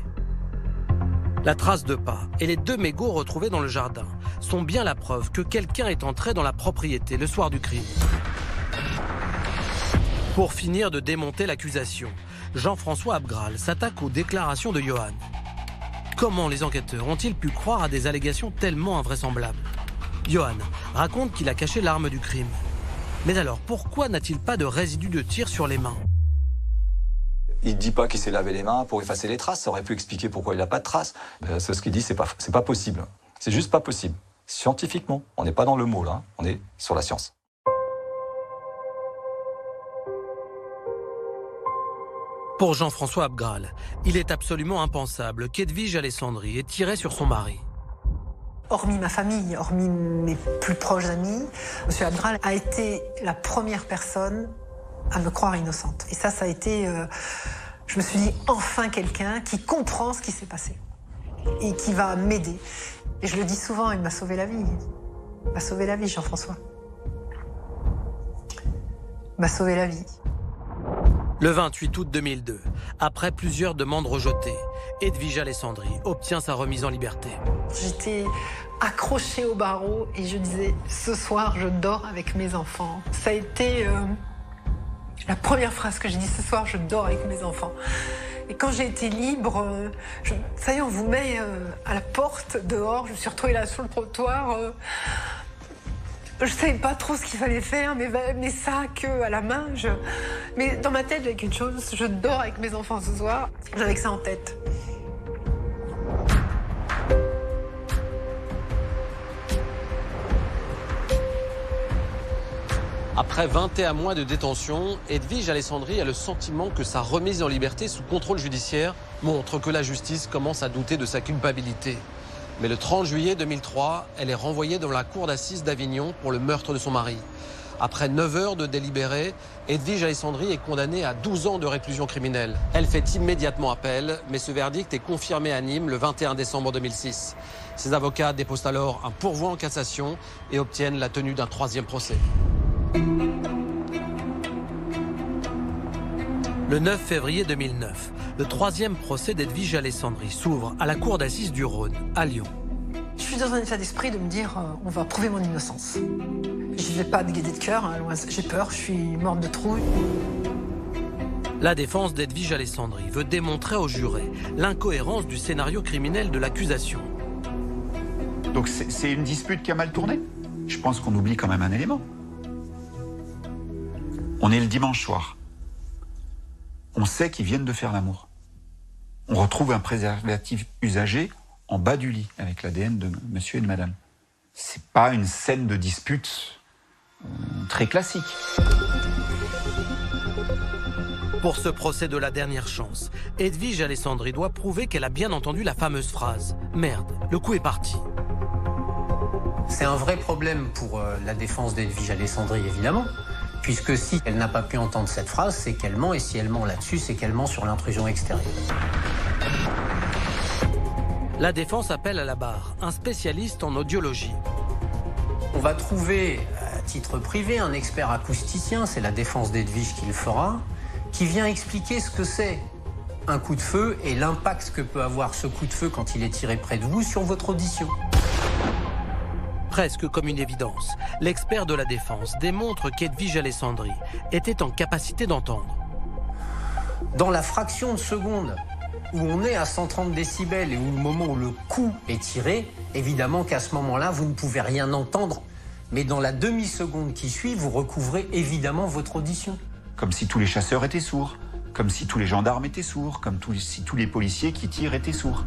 La trace de pas et les 2 mégots retrouvés dans le jardin sont bien la preuve que quelqu'un est entré dans la propriété le soir du crime. Pour finir de démonter l'accusation, Jean-François Abgral s'attaque aux déclarations de Johan. Comment les enquêteurs ont-ils pu croire à des allégations tellement invraisemblables ? Johan raconte qu'il a caché l'arme du crime. Mais alors, pourquoi n'a-t-il pas de résidus de tir sur les mains ? Il ne dit pas qu'il s'est lavé les mains pour effacer les traces. Ça aurait pu expliquer pourquoi il n'a pas de traces. C'est ce qu'il dit, c'est pas possible. C'est juste pas possible. Scientifiquement, on n'est pas dans le mot là, on est sur la science. Pour Jean-François Abgral, il est absolument impensable qu'Edwige Alessandri ait tiré sur son mari. Hormis ma famille, hormis mes plus proches amis, M. Abgral a été la première personne à me croire innocente. Et ça a été... je me suis dit, enfin quelqu'un qui comprend ce qui s'est passé et qui va m'aider. Et je le dis souvent, il m'a sauvé la vie. Il m'a sauvé la vie, Jean-François. Il m'a sauvé la vie. Le 28 août 2002, après plusieurs demandes rejetées, Edwige Alessandri obtient sa remise en liberté. J'étais accrochée au barreau et je disais « Ce soir, je dors avec mes enfants ». Ça a été la première phrase que j'ai dit « Ce soir, je dors avec mes enfants ». Et quand j'ai été libre, ça y est, on vous met à la porte, dehors. Je me suis retrouvée là sur le trottoir. Je ne savais pas trop ce qu'il fallait faire, mes sacs à la main. Mais dans ma tête, j'avais qu'une chose, je dors avec mes enfants ce soir. J'avais que ça en tête. Après 21 mois de détention, Edwige Alessandri a le sentiment que sa remise en liberté sous contrôle judiciaire montre que la justice commence à douter de sa culpabilité. Mais le 30 juillet 2003, elle est renvoyée dans la cour d'assises d'Avignon pour le meurtre de son mari. Après 9 heures de délibéré, Edwige Alessandri est condamnée à 12 ans de réclusion criminelle. Elle fait immédiatement appel, mais ce verdict est confirmé à Nîmes le 21 décembre 2006. Ses avocats déposent alors un pourvoi en cassation et obtiennent la tenue d'un 3e procès. Le 9 février 2009, le 3e procès d'Edwige Alessandri s'ouvre à la cour d'assises du Rhône, à Lyon. Je suis dans un état d'esprit de me dire on va prouver mon innocence. Je ne vais pas de gaieté de cœur, hein, j'ai peur, je suis morte de trouille. La défense d'Edwige Alessandri veut démontrer aux jurés l'incohérence du scénario criminel de l'accusation. Donc c'est une dispute qui a mal tourné. Je pense qu'on oublie quand même un élément. On est le dimanche soir. on sait qu'ils viennent de faire l'amour. On retrouve un préservatif usagé en bas du lit avec l'ADN de monsieur et de madame. C'est pas une scène de dispute très classique. Pour ce procès de la dernière chance, Edwige Alessandri doit prouver qu'elle a bien entendu la fameuse phrase « Merde, le coup est parti ». C'est un vrai problème pour la défense d'Edwige Alessandri, évidemment, puisque si elle n'a pas pu entendre cette phrase, c'est qu'elle ment, et si elle ment là-dessus, c'est qu'elle ment sur l'intrusion extérieure. La défense appelle à la barre un spécialiste en audiologie. On va trouver, à titre privé, un expert acousticien, c'est la défense d'Edwige qui le fera, qui vient expliquer ce que c'est un coup de feu et l'impact que peut avoir ce coup de feu quand il est tiré près de vous sur votre audition. Presque comme une évidence, l'expert de la défense démontre qu'Edwige Alessandri était en capacité d'entendre. Dans la fraction de seconde où on est à 130 décibels et où le moment où le coup est tiré, évidemment qu'à ce moment-là, vous ne pouvez rien entendre. Mais dans la demi-seconde qui suit, vous recouvrez évidemment votre audition. Comme si tous les chasseurs étaient sourds, comme si tous les gendarmes étaient sourds, comme si tous les policiers qui tirent étaient sourds.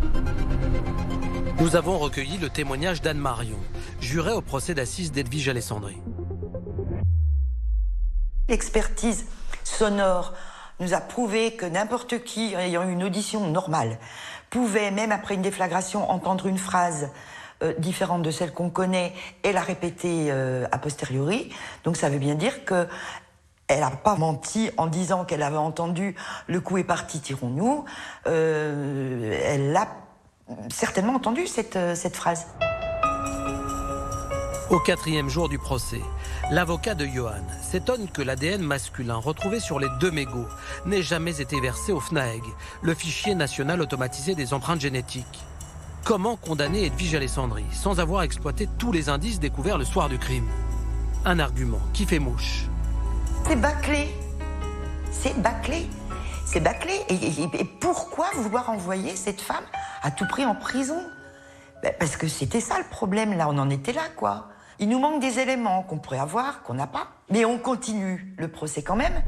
Nous avons recueilli le témoignage d'Anne Marion, jurée au procès d'assises d'Edwige Alessandri. L'expertise sonore nous a prouvé que n'importe qui ayant une audition normale pouvait, même après une déflagration, entendre une phrase différente de celle qu'on connaît et la répéter a posteriori. Donc ça veut bien dire que elle n'a pas menti en disant qu'elle avait entendu « le coup est parti, tirons-nous ». Elle a certainement entendu cette phrase. Au 4e jour du procès, l'avocat de Johan s'étonne que l'ADN masculin retrouvé sur les 2 mégots n'ait jamais été versé au FNAEG, le fichier national automatisé des empreintes génétiques. Comment condamner Edwige Alessandri sans avoir exploité tous les indices découverts le soir du crime? Un argument qui fait mouche. C'est bâclé. C'est bâclé. C'est bâclé. Et pourquoi vouloir envoyer cette femme à tout prix en prison? Parce que c'était ça le problème, là. On en était là, quoi. Il nous manque des éléments qu'on pourrait avoir, qu'on n'a pas. Mais on continue le procès quand même.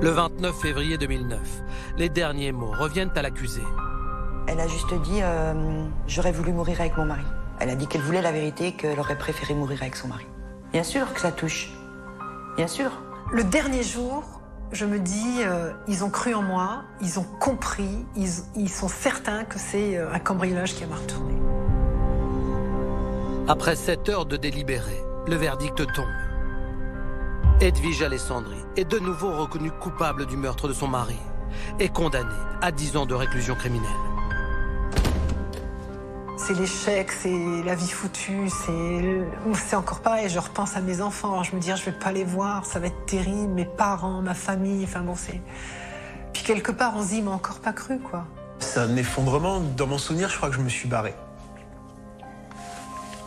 Le 29 février 2009, les derniers mots reviennent à l'accusée. Elle a juste dit j'aurais voulu mourir avec mon mari. Elle a dit qu'elle voulait la vérité, qu'elle aurait préféré mourir avec son mari. Bien sûr que ça touche. Bien sûr. Le dernier jour, je me dis, ils ont cru en moi, ils ont compris, ils sont certains que c'est un cambriolage qui a mal tourné. Après 7 heures de délibéré, le verdict tombe. Edwige Alessandri est de nouveau reconnue coupable du meurtre de son mari et condamnée à 10 ans de réclusion criminelle. C'est l'échec, c'est la vie foutue, c'est encore pareil, je repense à mes enfants, alors je me dis, je vais pas les voir, ça va être terrible, mes parents, ma famille, enfin bon, c'est... Puis quelque part, on se dit, ils m'ont encore pas cru, quoi. C'est un effondrement. Dans mon souvenir, je crois que je me suis barré.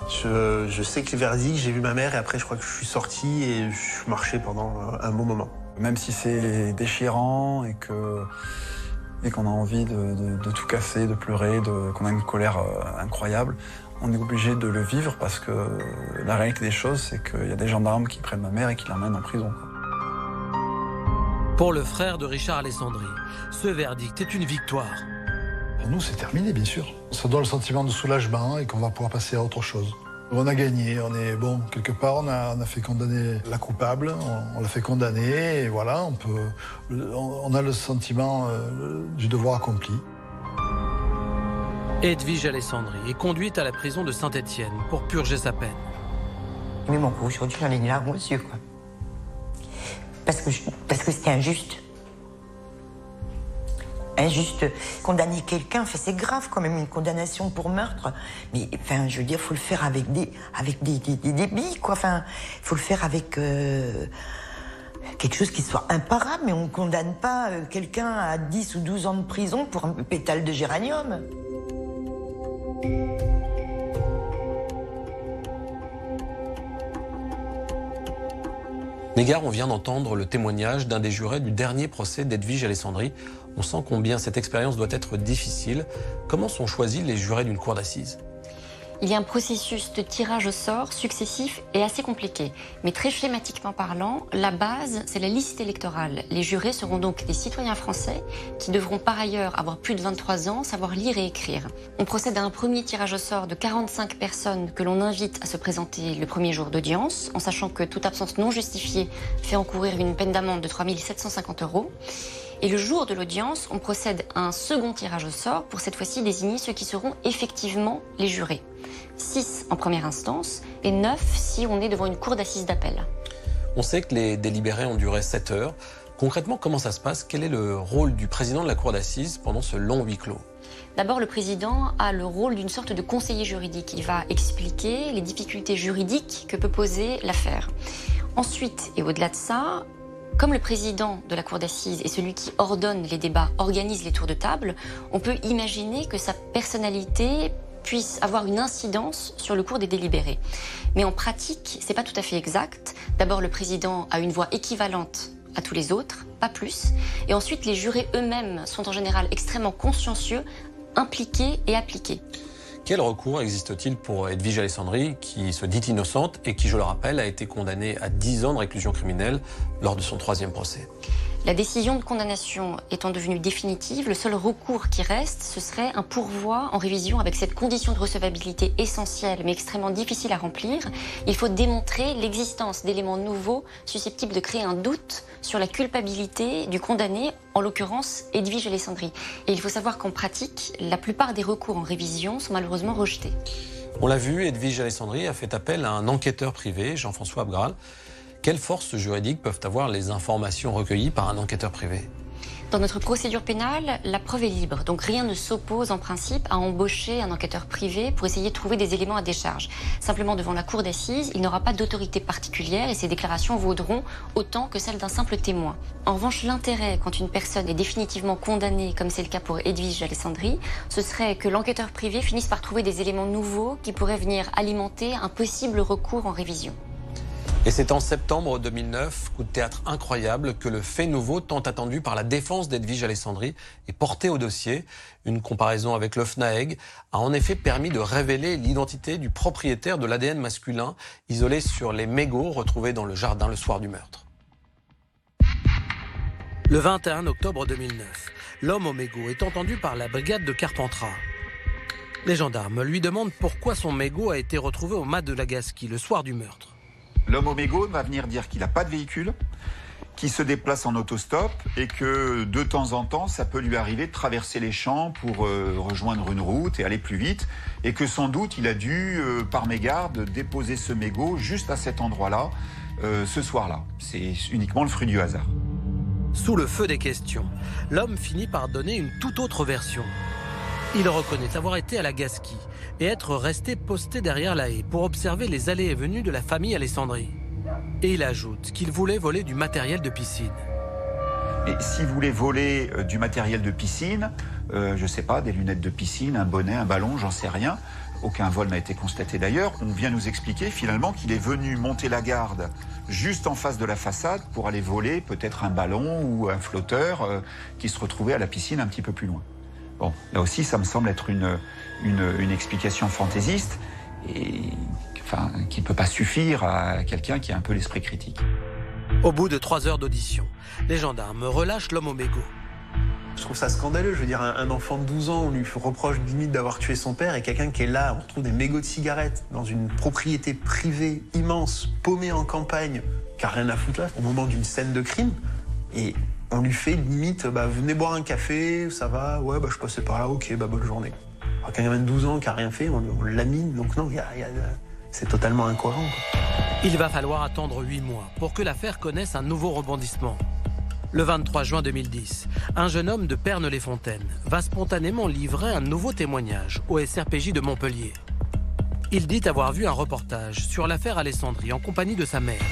Je sais que le verdict, j'ai vu ma mère et après, je crois que je suis sorti et je marchais pendant un bon moment. Même si c'est déchirant et qu'on a envie de tout casser, de pleurer, qu'on a une colère incroyable, on est obligé de le vivre parce que la réalité des choses, c'est qu'il y a des gendarmes qui prennent ma mère et qui l'emmènent en prison. Pour le frère de Richard Alessandri, ce verdict est une victoire. Pour nous, c'est terminé, bien sûr. Ça donne le sentiment de soulagement et qu'on va pouvoir passer à autre chose. On a gagné, on est bon, quelque part, on a fait condamner la coupable, on l'a fait condamner, et voilà, on a le sentiment du devoir accompli. Edwige Alessandri est conduite à la prison de Saint-Étienne pour purger sa peine. Mais mon coup, aujourd'hui, j'en ai une larme aux yeux, quoi. Parce que c'était injuste. Injuste. Condamner quelqu'un, c'est grave quand même, une condamnation pour meurtre. Mais, enfin, je veux dire, faut le faire avec des billes, quoi. Enfin, faut le faire avec quelque chose qui soit imparable, mais on condamne pas quelqu'un à 10 ou 12 ans de prison pour un pétale de géranium. Négard, on vient d'entendre le témoignage d'un des jurés du dernier procès d'Edwige Alessandri. On sent combien cette expérience doit être difficile. Comment sont choisis les jurés d'une cour d'assises? Il y a un processus de tirage au sort successif et assez compliqué. Mais très schématiquement parlant, la base, c'est la liste électorale. Les jurés seront donc des citoyens français qui devront par ailleurs avoir plus de 23 ans, savoir lire et écrire. On procède à un premier tirage au sort de 45 personnes que l'on invite à se présenter le premier jour d'audience, en sachant que toute absence non justifiée fait encourir une peine d'amende de 3 750 €. Et le jour de l'audience, on procède à un second tirage au sort pour cette fois-ci désigner ceux qui seront effectivement les jurés. 6 en première instance et 9 si on est devant une cour d'assises d'appel. On sait que les délibérés ont duré 7 heures. Concrètement, comment ça se passe? Quel est le rôle du président de la cour d'assises pendant ce long huis clos? D'abord, le président a le rôle d'une sorte de conseiller juridique. Il va expliquer les difficultés juridiques que peut poser l'affaire. Ensuite, et au-delà de ça, comme le président de la cour d'assises est celui qui ordonne les débats, organise les tours de table, on peut imaginer que sa personnalité puisse avoir une incidence sur le cours des délibérés. Mais en pratique, c'est pas tout à fait exact. D'abord, le président a une voix équivalente à tous les autres, pas plus. Et ensuite, les jurés eux-mêmes sont en général extrêmement consciencieux, impliqués et appliqués. Quel recours existe-t-il pour Edwige Alessandri, qui se dit innocente et qui, je le rappelle, a été condamnée à 10 ans de réclusion criminelle lors de son 3e procès? La décision de condamnation étant devenue définitive, le seul recours qui reste, ce serait un pourvoi en révision avec cette condition de recevabilité essentielle mais extrêmement difficile à remplir. Il faut démontrer l'existence d'éléments nouveaux susceptibles de créer un doute sur la culpabilité du condamné, en l'occurrence Edwige Alessandri. Et il faut savoir qu'en pratique, la plupart des recours en révision sont malheureusement rejetés. On l'a vu, Edwige Alessandri a fait appel à un enquêteur privé, Jean-François Abgral. Quelles forces juridiques peuvent avoir les informations recueillies par un enquêteur privé? Dans notre procédure pénale, la preuve est libre. Donc rien ne s'oppose en principe à embaucher un enquêteur privé pour essayer de trouver des éléments à décharge. Simplement, devant la cour d'assises, il n'aura pas d'autorité particulière et ses déclarations vaudront autant que celles d'un simple témoin. En revanche, l'intérêt, quand une personne est définitivement condamnée, comme c'est le cas pour Edwige Alessandri, ce serait que l'enquêteur privé finisse par trouver des éléments nouveaux qui pourraient venir alimenter un possible recours en révision. Et c'est en septembre 2009, coup de théâtre incroyable, que le fait nouveau tant attendu par la défense d'Edwige Alessandri est porté au dossier. Une comparaison avec le FNAEG a en effet permis de révéler l'identité du propriétaire de l'ADN masculin isolé sur les mégots retrouvés dans le jardin le soir du meurtre. Le 21 octobre 2009, l'homme au mégot est entendu par la brigade de Carpentras. Les gendarmes lui demandent pourquoi son mégot a été retrouvé au mas de la Gasquie le soir du meurtre. L'homme au mégot va venir dire qu'il n'a pas de véhicule, qu'il se déplace en autostop et que de temps en temps, ça peut lui arriver de traverser les champs pour rejoindre une route et aller plus vite. Et que sans doute, il a dû, par mégarde, déposer ce mégot juste à cet endroit-là, ce soir-là. C'est uniquement le fruit du hasard. Sous le feu des questions, l'homme finit par donner une toute autre version. Il reconnaît avoir été à la Gasquie et être resté posté derrière la haie pour observer les allées et venues de la famille Alessandri. Et il ajoute qu'il voulait voler du matériel de piscine. Et s'il voulait voler du matériel de piscine, je sais pas, des lunettes de piscine, un bonnet, un ballon, j'en sais rien. Aucun vol n'a été constaté d'ailleurs. On vient nous expliquer finalement qu'il est venu monter la garde juste en face de la façade pour aller voler peut-être un ballon ou un flotteur qui se retrouvait à la piscine un petit peu plus loin. Bon, là aussi, ça me semble être une explication fantaisiste et qui ne peut pas suffire à quelqu'un qui a un peu l'esprit critique. Au bout de 3 heures d'audition, les gendarmes relâchent l'homme au mégot. Je trouve ça scandaleux. Je veux dire, un enfant de 12 ans, on lui reproche limite d'avoir tué son père et quelqu'un qui est là, on retrouve des mégots de cigarettes dans une propriété privée immense, paumée en campagne, qui n'a rien à foutre là, au moment d'une scène de crime. Et on lui fait limite, venez boire un café, ça va, ouais, je passais par là, ok, bonne journée. Alors qu'un gamin de 12 ans qui n'a rien fait, on lamine, donc non, c'est totalement incohérent. Il va falloir attendre 8 mois pour que l'affaire connaisse un nouveau rebondissement. Le 23 juin 2010, un jeune homme de Pernes-les-Fontaines va spontanément livrer un nouveau témoignage au SRPJ de Montpellier. Il dit avoir vu un reportage sur l'affaire Alessandri en compagnie de sa mère.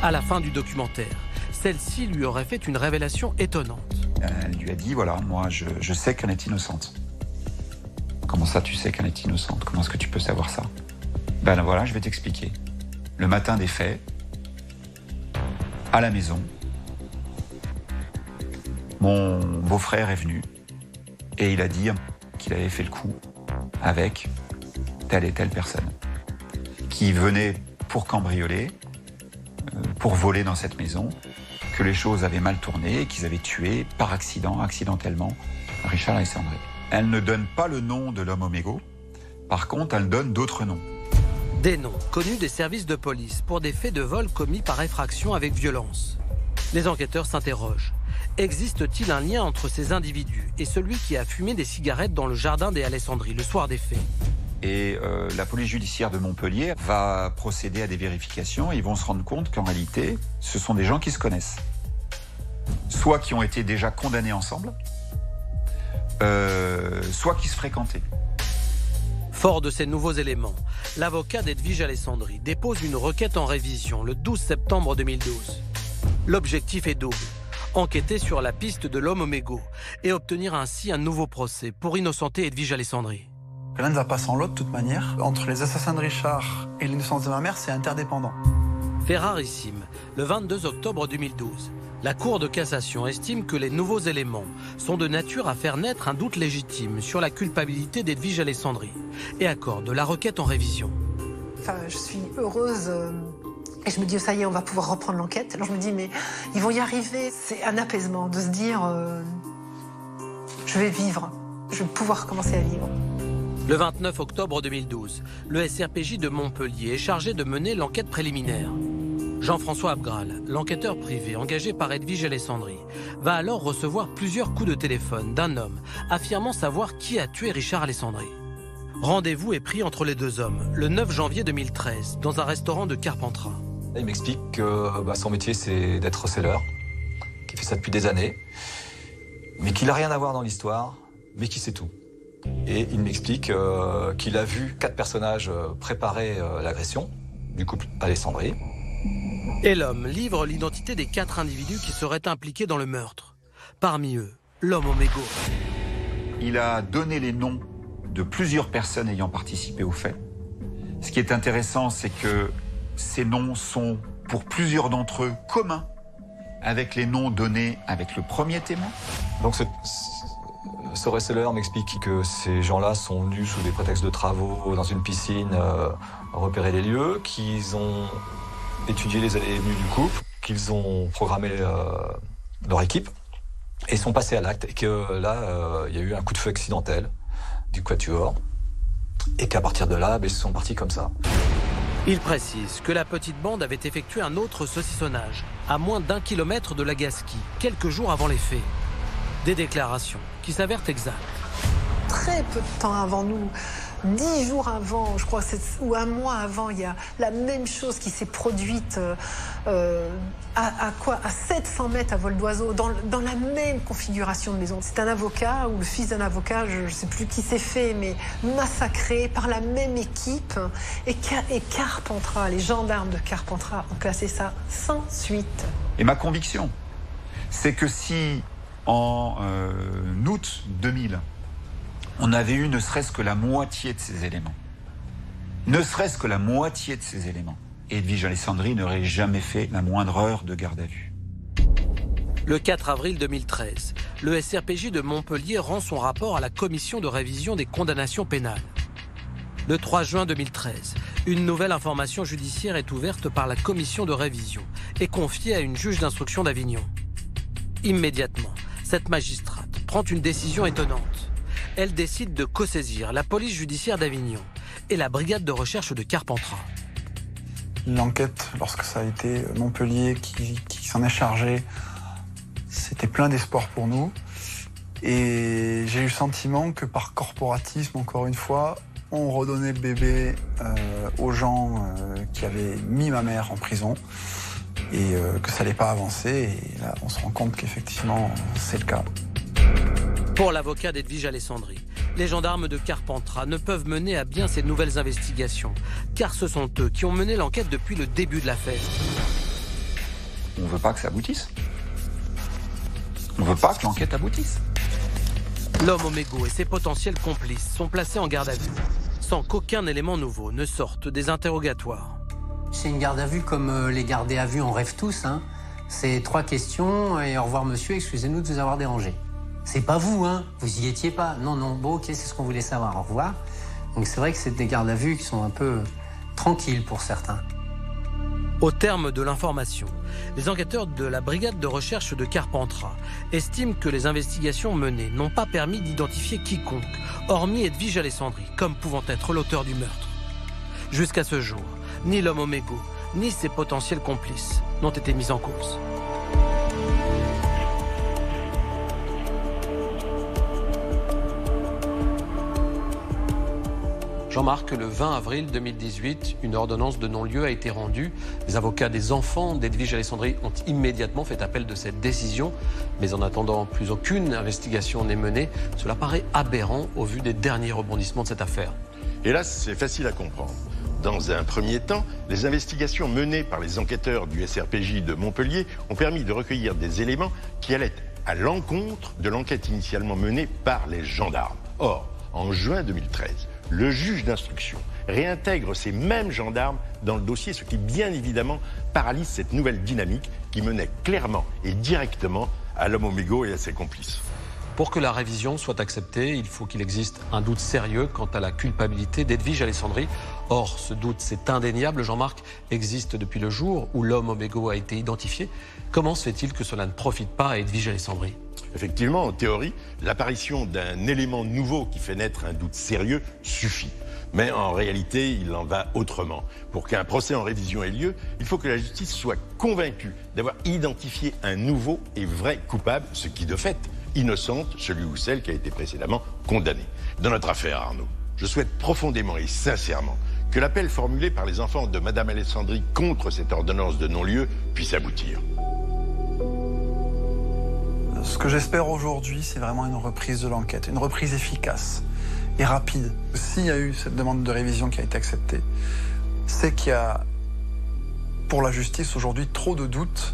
À la fin du documentaire, celle-ci lui aurait fait une révélation étonnante. Elle lui a dit, voilà, moi je sais qu'elle est innocente. Comment ça tu sais qu'elle est innocente? Comment est-ce que tu peux savoir ça? Ben voilà, je vais t'expliquer. Le matin des faits, à la maison, mon beau-frère est venu et il a dit qu'il avait fait le coup avec telle et telle personne qui venait pour cambrioler, pour voler dans cette maison, que les choses avaient mal tourné et qu'ils avaient tué par accident, accidentellement, Richard Alessandri. Elle ne donne pas le nom de l'homme au mégot, par contre elle donne d'autres noms. Des noms connus des services de police pour des faits de vol commis par effraction avec violence. Les enquêteurs s'interrogent. Existe-t-il un lien entre ces individus et celui qui a fumé des cigarettes dans le jardin des Alessandri le soir des faits? Et la police judiciaire de Montpellier va procéder à des vérifications et ils vont se rendre compte qu'en réalité, ce sont des gens qui se connaissent. Soit qui ont été déjà condamnés ensemble, soit qui se fréquentaient. Fort de ces nouveaux éléments, l'avocat d'Edwige Alessandri dépose une requête en révision le 12 septembre 2012. L'objectif est double. Enquêter sur la piste de l'homme au mégot et obtenir ainsi un nouveau procès pour innocenter Edwige Alessandri. L'un ne va pas sans l'autre, de toute manière. Entre les assassins de Richard et l'innocence de ma mère, c'est interdépendant. Fait rarissime, le 22 octobre 2012, la Cour de cassation estime que les nouveaux éléments sont de nature à faire naître un doute légitime sur la culpabilité d'Edwige Alessandri et accorde la requête en révision. Enfin, je suis heureuse et je me dis, ça y est, on va pouvoir reprendre l'enquête. Alors je me dis, mais ils vont y arriver. C'est un apaisement de se dire, je vais vivre, je vais pouvoir commencer à vivre. Le 29 octobre 2012, le SRPJ de Montpellier est chargé de mener l'enquête préliminaire. Jean-François Abgral, l'enquêteur privé engagé par Edwige Alessandri, va alors recevoir plusieurs coups de téléphone d'un homme affirmant savoir qui a tué Richard Alessandri. Rendez-vous est pris entre les deux hommes le 9 janvier 2013 dans un restaurant de Carpentras. Il m'explique que son métier c'est d'être receleur, qu'il fait ça depuis des années, mais qu'il n'a rien à voir dans l'histoire, mais qu'il sait tout. Et il m'explique qu'il a vu 4 personnages préparer l'agression du couple Alessandri. Et l'homme livre l'identité des 4 individus qui seraient impliqués dans le meurtre. Parmi eux, l'homme au mégot. Il a donné les noms de plusieurs personnes ayant participé au fait. Ce qui est intéressant, c'est que ces noms sont, pour plusieurs d'entre eux, communs avec les noms donnés avec le premier témoin. Donc ce receleur m'explique que ces gens-là sont venus sous des prétextes de travaux dans une piscine, repérer les lieux, qu'ils ont étudié les allées et venues du couple, qu'ils ont programmé leur équipe et sont passés à l'acte. Et que là, il y a eu un coup de feu accidentel du quatuor et qu'à partir de là, ils sont partis comme ça. Il précise que la petite bande avait effectué un autre saucissonnage à moins d'1 kilomètre de la Gasquie, quelques jours avant les faits. Des déclarations qui s'avèrent exactes. Très peu de temps avant nous, 10 jours avant, je crois, ou un mois avant, il y a la même chose qui s'est produite à 700 mètres à vol d'oiseau, dans la même configuration de maison. C'est un avocat, ou le fils d'un avocat, je ne sais plus qui s'est fait, mais massacré par la même équipe. Et Carpentras, les gendarmes de Carpentras ont classé ça sans suite. Et ma conviction, c'est que si en août 2000, on avait eu ne serait-ce que la moitié de ces éléments, Edwige Alessandri n'aurait jamais fait la moindre heure de garde à vue. Le 4 avril 2013, le SRPJ de Montpellier rend son rapport à la commission de révision des condamnations pénales. Le 3 juin 2013, une nouvelle information judiciaire est ouverte par la commission de révision et confiée à une juge d'instruction d'Avignon. Immédiatement, cette magistrate prend une décision étonnante. Elle décide de co-saisir la police judiciaire d'Avignon et la brigade de recherche de Carpentras. L'enquête, lorsque ça a été Montpellier qui s'en est chargé, c'était plein d'espoir pour nous. Et j'ai eu le sentiment que par corporatisme, encore une fois, on redonnait le bébé aux gens qui avaient mis ma mère en prison et que ça n'allait pas avancer. Et là, on se rend compte qu'effectivement, c'est le cas. Pour l'avocat d'Edwige Alessandri, les gendarmes de Carpentras ne peuvent mener à bien ces nouvelles investigations, car ce sont eux qui ont mené l'enquête depuis le début de l'affaire. On ne veut pas que ça aboutisse. On ne veut pas que l'enquête aboutisse. L'homme au mégot et ses potentiels complices sont placés en garde à vue, sans qu'aucun élément nouveau ne sorte des interrogatoires. C'est une garde à vue comme les gardés à vue, on rêve tous. Hein. C'est 3 questions et au revoir monsieur, excusez-nous de vous avoir dérangé. C'est pas vous, hein. Vous y étiez pas. Non, bon, ok, c'est ce qu'on voulait savoir. Au revoir. Donc c'est vrai que c'est des gardes à vue qui sont un peu tranquilles pour certains. Au terme de l'information, les enquêteurs de la brigade de recherche de Carpentras estiment que les investigations menées n'ont pas permis d'identifier quiconque, hormis Edwige Alessandri, comme pouvant être l'auteur du meurtre. Jusqu'à ce jour, ni l'homme au mégot, ni ses potentiels complices n'ont été mis en cause. Jean-Marc, le 20 avril 2018, une ordonnance de non-lieu a été rendue. Les avocats des enfants d'Edwige Alessandri ont immédiatement fait appel de cette décision. Mais en attendant, plus aucune investigation n'est menée. Cela paraît aberrant au vu des derniers rebondissements de cette affaire. Hélas, c'est facile à comprendre. Dans un premier temps, les investigations menées par les enquêteurs du SRPJ de Montpellier ont permis de recueillir des éléments qui allaient à l'encontre de l'enquête initialement menée par les gendarmes. Or, en juin 2013, le juge d'instruction réintègre ces mêmes gendarmes dans le dossier, ce qui bien évidemment paralyse cette nouvelle dynamique qui menait clairement et directement à l'homme au mégot et à ses complices. Pour que la révision soit acceptée, il faut qu'il existe un doute sérieux quant à la culpabilité d'Edwige Alessandri. Or, ce doute, c'est indéniable, Jean-Marc, existe depuis le jour où l'homme au mégot a été identifié. Comment se fait-il que cela ne profite pas à Edwige Alessandri ? Effectivement, en théorie, l'apparition d'un élément nouveau qui fait naître un doute sérieux suffit. Mais en réalité, il en va autrement. Pour qu'un procès en révision ait lieu, il faut que la justice soit convaincue d'avoir identifié un nouveau et vrai coupable, ce qui de fait innocente celui ou celle qui a été précédemment condamné. Dans notre affaire, Arnaud, je souhaite profondément et sincèrement que l'appel formulé par les enfants de Madame Alessandri contre cette ordonnance de non-lieu puisse aboutir. Ce que j'espère aujourd'hui, c'est vraiment une reprise de l'enquête, une reprise efficace et rapide. S'il y a eu cette demande de révision qui a été acceptée, c'est qu'il y a, pour la justice aujourd'hui, trop de doutes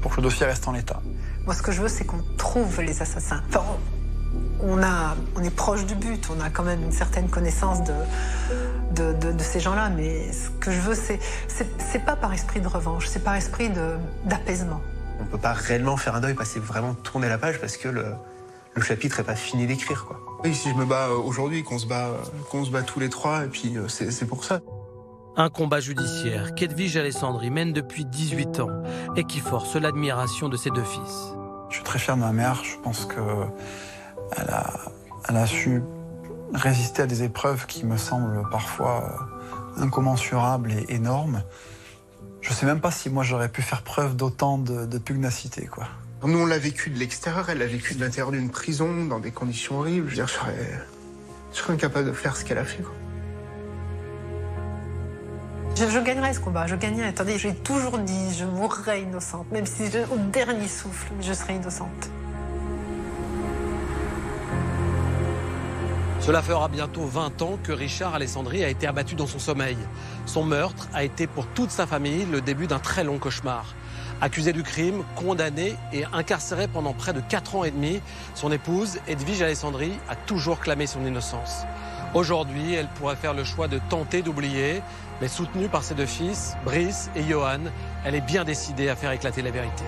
pour que le dossier reste en l'état. Moi, ce que je veux, c'est qu'on trouve les assassins. Enfin, on est proche du but, on a quand même une certaine connaissance de ces gens-là, mais ce que je veux, c'est pas par esprit de revanche, c'est par esprit d'apaisement. On peut pas réellement faire un deuil, c'est vraiment tourner la page parce que le chapitre est pas fini d'écrire, quoi. Oui, si je me bats aujourd'hui, qu'on se bat tous les trois, et puis c'est pour ça. Un combat judiciaire qu'Edwige Alessandri mène depuis 18 ans et qui force l'admiration de ses deux fils. Je suis très fier de ma mère, je pense qu'elle a su résister à des épreuves qui me semblent parfois incommensurables et énormes. Je sais même pas si moi j'aurais pu faire preuve d'autant de pugnacité, quoi. Nous, on l'a vécu de l'extérieur, elle l'a vécu de l'intérieur d'une prison, dans des conditions horribles. Je veux dire, je serais incapable de faire ce qu'elle a fait, quoi. Je gagnerai ce combat, je gagnerai. Attendez, j'ai toujours dit, je mourrai innocente, même si au dernier souffle, je serai innocente. Cela fera bientôt 20 ans que Richard Alessandri a été abattu dans son sommeil. Son meurtre a été pour toute sa famille le début d'un très long cauchemar. Accusé du crime, condamné et incarcéré pendant près de 4 ans et demi, son épouse, Edwige Alessandri, a toujours clamé son innocence. Aujourd'hui, elle pourrait faire le choix de tenter d'oublier, mais soutenue par ses deux fils, Brice et Johan, elle est bien décidée à faire éclater la vérité.